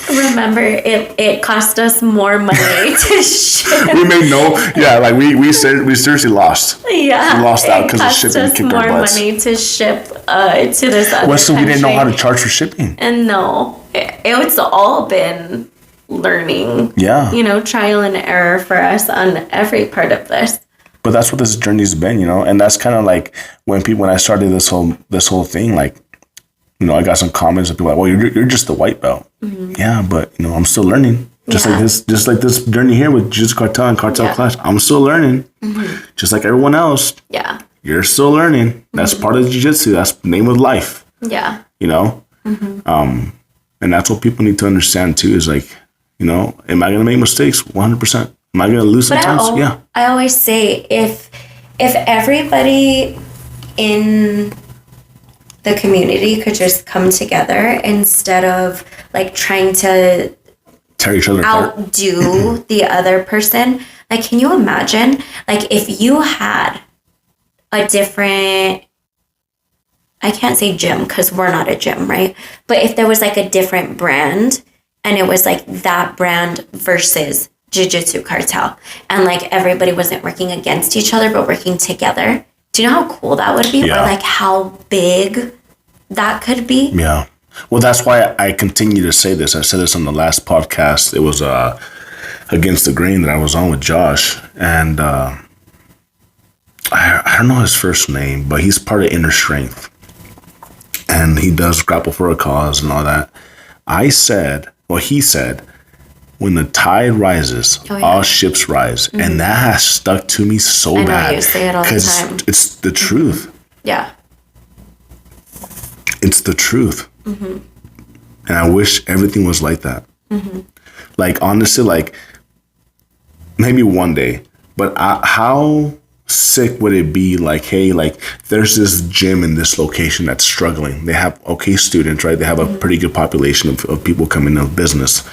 Remember, it cost us more money to ship. We made like we seriously lost. Yeah, we lost out because of shipping kicked our butts. More money to ship to this other Well, so country. we didn't know how to charge for shipping. And no, it's all been learning. Yeah. Trial and error for us on every part of this. But that's what this journey's been, and that's kind of like when I started this whole thing, like, I got some comments of people like, well, you're just the white belt. Mm-hmm. Yeah, but I'm still learning. Just like this journey here with Jiu-Jitsu Kartel and Kartel Clash, I'm still learning. Mm-hmm. Just like everyone else. Yeah. You're still learning. That's part of Jiu-Jitsu. That's the name of life. Yeah. Mm-hmm. And that's what people need to understand too, is like, am I gonna make mistakes? 100%. Am I gonna lose sometimes? Yeah. I always say if everybody in the community could just come together instead of like trying to tear each other apart, outdo the other person. Like, can you imagine, like, if you had a different, I can't say gym because we're not a gym, right? But if there was like a different brand and it was like that brand versus Jiu-Jitsu Kartel, and like everybody wasn't working against each other but working together. Do you know how cool that would be? Yeah. Or like how big that could be? Yeah. Well, that's why I continue to say this. I said this on the last podcast. It was Against the Grain that I was on with Josh, and I don't know his first name, but he's part of Inner Strength, and he does grapple for a cause and all that. He said, when the tide rises, all ships rise. Mm-hmm. And that has stuck to me so bad. I know, you say it all the time. It's the truth. Yeah. It's the truth. Mm-hmm. And I wish everything was like that. Mm-hmm. Like, honestly, like, maybe one day. But how sick would it be, like, hey, like, there's this gym in this location that's struggling. They have okay students, right? They have a pretty good population of people coming into business.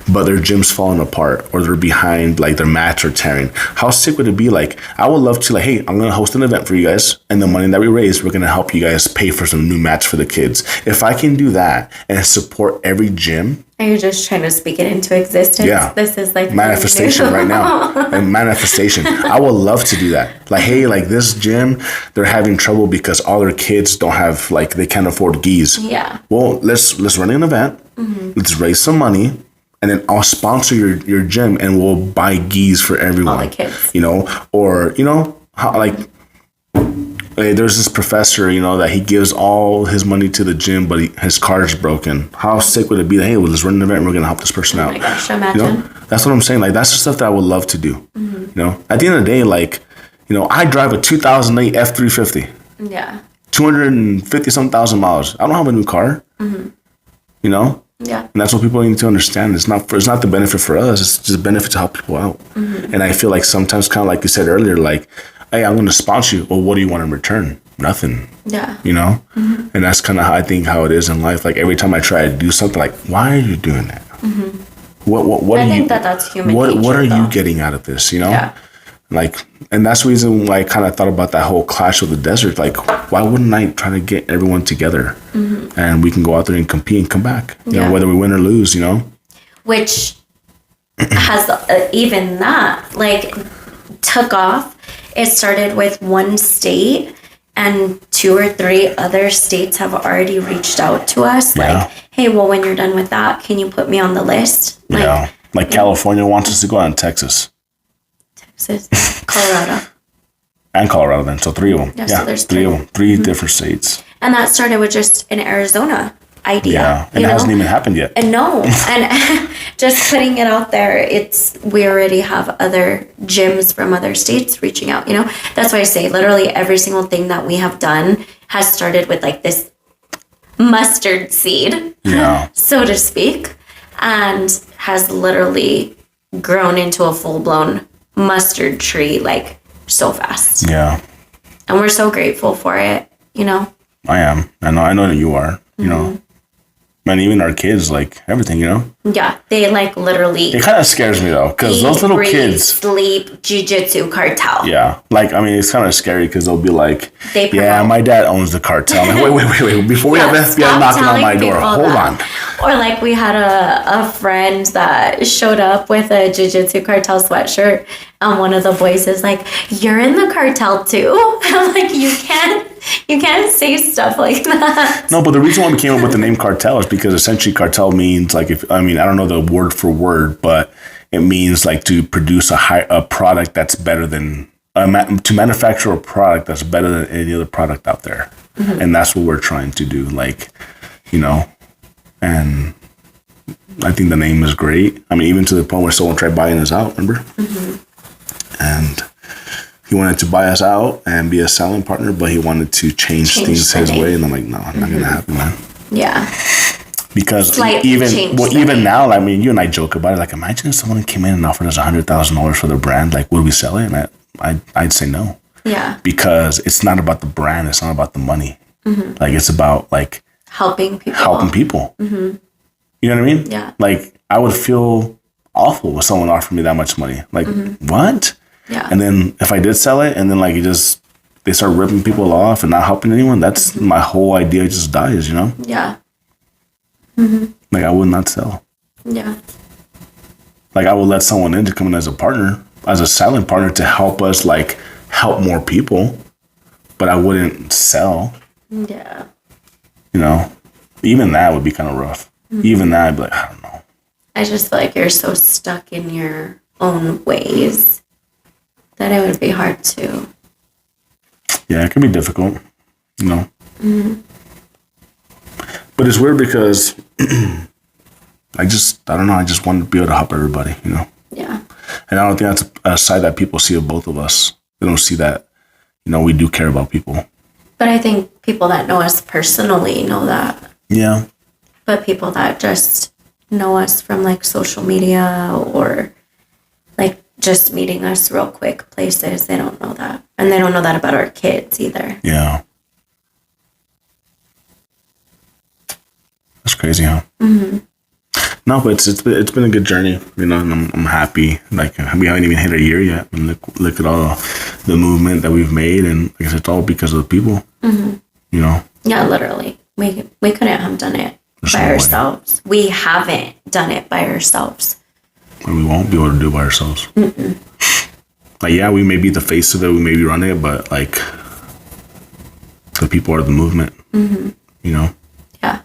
But their gym's falling apart, or they're behind, like their mats are tearing. How sick would it be? Like, I would love to, like, hey, I'm going to host an event for you guys, and the money that we raise, we're going to help you guys pay for some new mats for the kids. If I can do that and support every gym. Are you just trying to speak it into existence? Yeah. This is like manifestation right now. And manifestation. I would love to do that. Like, hey, like this gym, they're having trouble because all their kids don't have, like, they can't afford gis. Yeah. Well, let's run an event. Mm-hmm. Let's raise some money. And then I'll sponsor your gym, and we'll buy gis for everyone. All the kids. Or how, like, there's this professor, that he gives all his money to the gym, but his car is broken. How sick would it be that, hey, let's run an event and we're going to help this person out? Oh my gosh, imagine. That's what I'm saying. Like, that's the stuff that I would love to do. Mm-hmm. At the end of the day, like, I drive a 2008 F350. Yeah. 250-some thousand miles. I don't have a new car. Mm-hmm. Yeah. And that's what people need to understand. It's not the benefit for us. It's just a benefit to help people out. Mm-hmm. And I feel like sometimes, kind of like you said earlier, like, hey, I'm going to sponsor you. Well, what do you want in return? Nothing. Yeah. Mm-hmm. And that's kind of how it is in life. Like, every time I try to do something, like, why are you doing that? Mm-hmm. What I think that's human nature, what are you though. getting out of this? Yeah. Like, and that's the reason why I kind of thought about that whole Clash of the Desert. Like, why wouldn't I try to get everyone together, and we can go out there and compete and come back, whether we win or lose, Which has even that, like, took off. It started with one state, and 2 or 3 other states have already reached out to us. Yeah. Like, hey, well, when you're done with that, can you put me on the list? Like California wants us to go out in Texas. Colorado. And Colorado then. So 3 of them. Yeah, so there's 3 of them. 3 different states. And that started with just an Arizona idea. Yeah, and it hasn't even happened yet. And no. And just putting it out there, we already have other gyms from other states reaching out, That's why I say literally every single thing that we have done has started with like this mustard seed, so to speak, and has literally grown into a full-blown mustard tree, like, so fast. Yeah. And we're so grateful for it, I am. I know that you are, And even our kids, like everything, you know? Yeah, they like literally. It kind of scares me though, because those little kids sleep jiu-jitsu cartel. Yeah, like I mean, it's kind of scary because they'll be like, they "Yeah, my dad owns the cartel." I'm like, wait! Before we have FBI knocking on my door, hold on. Or like we had a friend that showed up with a jiu-jitsu cartel sweatshirt, and one of the boys is like, "You're in the cartel too." I'm like, you can't say stuff like that. No, but the reason why we came up with the name cartel is because essentially cartel means like I don't know the word for word, but it means like to produce a product that's better than to manufacture a product that's better than any other product out there, and that's what we're trying to do. Like, you know, and I think the name is great. I mean, even to the point where someone tried buying us out, remember? And he wanted to buy us out and be a selling partner, but he wanted to change things his way. And I'm like, no, not going to happen, man. Yeah. Because even now, I mean, you and I joke about it. Like, imagine if someone came in and offered us $100,000 for their brand. Like, would we sell it? And I'd say no. Yeah. Because it's not about the brand. It's not about the money. Like, it's about, like, helping people. You know what I mean? Yeah. Like, I would feel awful if someone offered me that much money. Like, what? Yeah. And then if I did sell it and then like they start ripping people off and not helping anyone, that's my whole idea just dies, you know? Yeah. Like I would not sell. Yeah. Like I would let someone in to come in as a partner, as a selling partner to help us like help more people, but I wouldn't sell. Yeah. You know, even that would be kind of rough. Even that, I'd be like, I don't know. I just feel like you're so stuck in your own ways that it would be hard to. Yeah, it can be difficult, you know. But it's weird because I don't know, I just want to be able to help everybody, you know. Yeah. And I don't think that's a side that people see of both of us. They don't see that, you know, we do care about people. But I think people that know us personally know that. Yeah. But people that just know us from like social media or like just meeting us real quick places, they don't know that. And they don't know that about our kids either. Yeah. That's crazy, huh? No, but it's been a good journey, you know, and I'm happy. Like we haven't even hit a year yet, and look at all the movement that we've made, and like I said, it's all because of the people. You know. Yeah, literally, we couldn't have done it by ourselves. We haven't done it by ourselves, and we won't be able to do it by ourselves. Like, yeah, we may be the face of it, we may be running it, but like the people are the movement. You know. Yeah.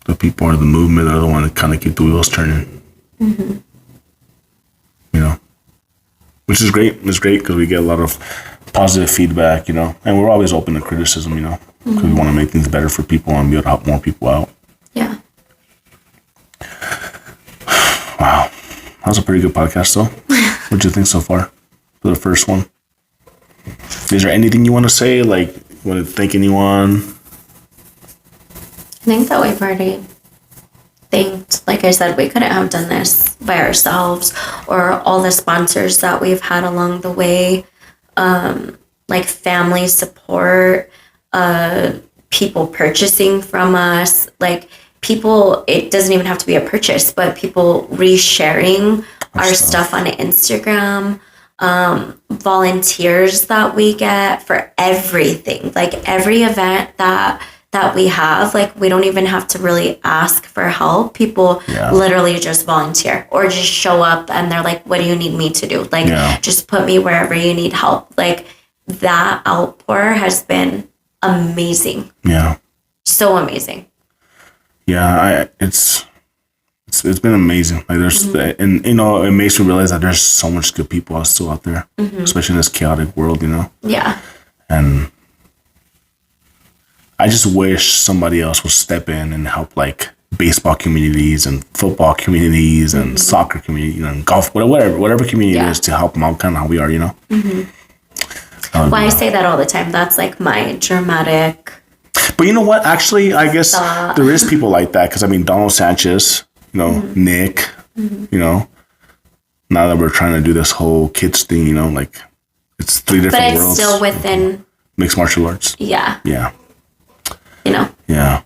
The people are the movement. They're the one that kind of keep the wheels turning. You know, which is great. It's great because we get a lot of positive feedback, you know, and we're always open to criticism, you know, because we want to make things better for people and be able to help more people out. Yeah. Wow. That was a pretty good podcast, though. What do you think so far for the first one? Is there anything you want to say? Like, you want to thank anyone? I think that we've already thanked, like I said, we couldn't have done this by ourselves, or all the sponsors that we've had along the way, like family support, people purchasing from us, like people, it doesn't even have to be a purchase, but people resharing our stuff on Instagram, volunteers that we get for everything, like every event that we have, like we don't even have to really ask for help. People literally just volunteer or just show up and they're like, what do you need me to do? Like, just put me wherever you need help. Like that outpour has been amazing. Yeah. So amazing. Yeah. It's been amazing. Like there's, and you know, it makes me realize that there's so much good people still out there, especially in this chaotic world, you know? Yeah. And I just wish somebody else would step in and help, like baseball communities and football communities and soccer community, you know, and golf, whatever community it is, to help them out, kind of how we are, you know. Well, I say that all the time. That's like my dramatic. But you know what? Actually, I guess there is people like that, because I mean, Donald Sanchez, you know, Nick, you know. Now that we're trying to do this whole kids thing, you know, like it's three different worlds. But it's still within mixed martial arts. Yeah. Yeah. You know. Yeah.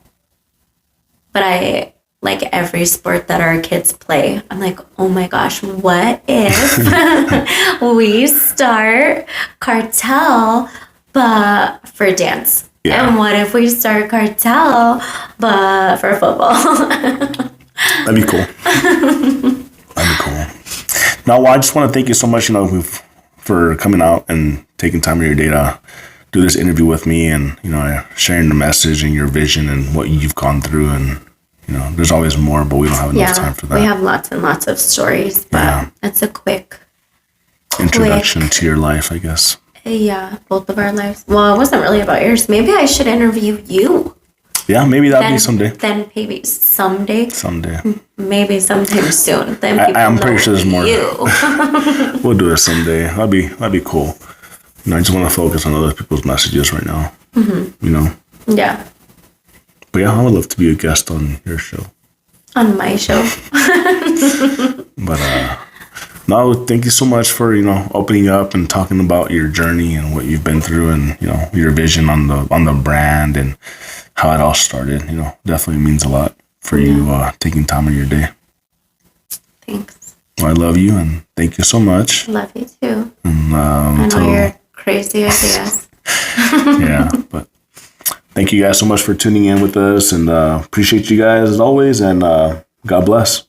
but I like every sport that our kids play. I'm like, oh my gosh, what if we start Kartel, but for dance? Yeah. And what if we start Kartel, but for football? That'd be cool. That'd be cool. Now, I just want to thank you so much, for coming out and taking time of your day to do this interview with me, and sharing the message and your vision and what you've gone through. And there's always more, but we don't have enough time for that. We have lots and lots of stories, but it's a quick introduction to your life, I guess. Yeah, both of our lives. Well, it wasn't really about yours. Maybe I should interview you. Yeah, maybe that'll be someday. Then maybe someday. Someday. Maybe sometime soon. Then people I'm pretty sure there's more. You. We'll do it someday. That'd be cool. I just want to focus on other people's messages right now. Mm-hmm. Yeah. But yeah, I would love to be a guest on your show. On my show. But no, thank you so much for opening up and talking about your journey and what you've been through, and your vision on the brand and how it all started. Definitely means a lot for you taking time of your day. Thanks. Well, I love you, and thank you so much. Love you too. And, I know your crazy ideas. Yeah, but thank you guys so much for tuning in with us, and appreciate you guys as always, and God bless.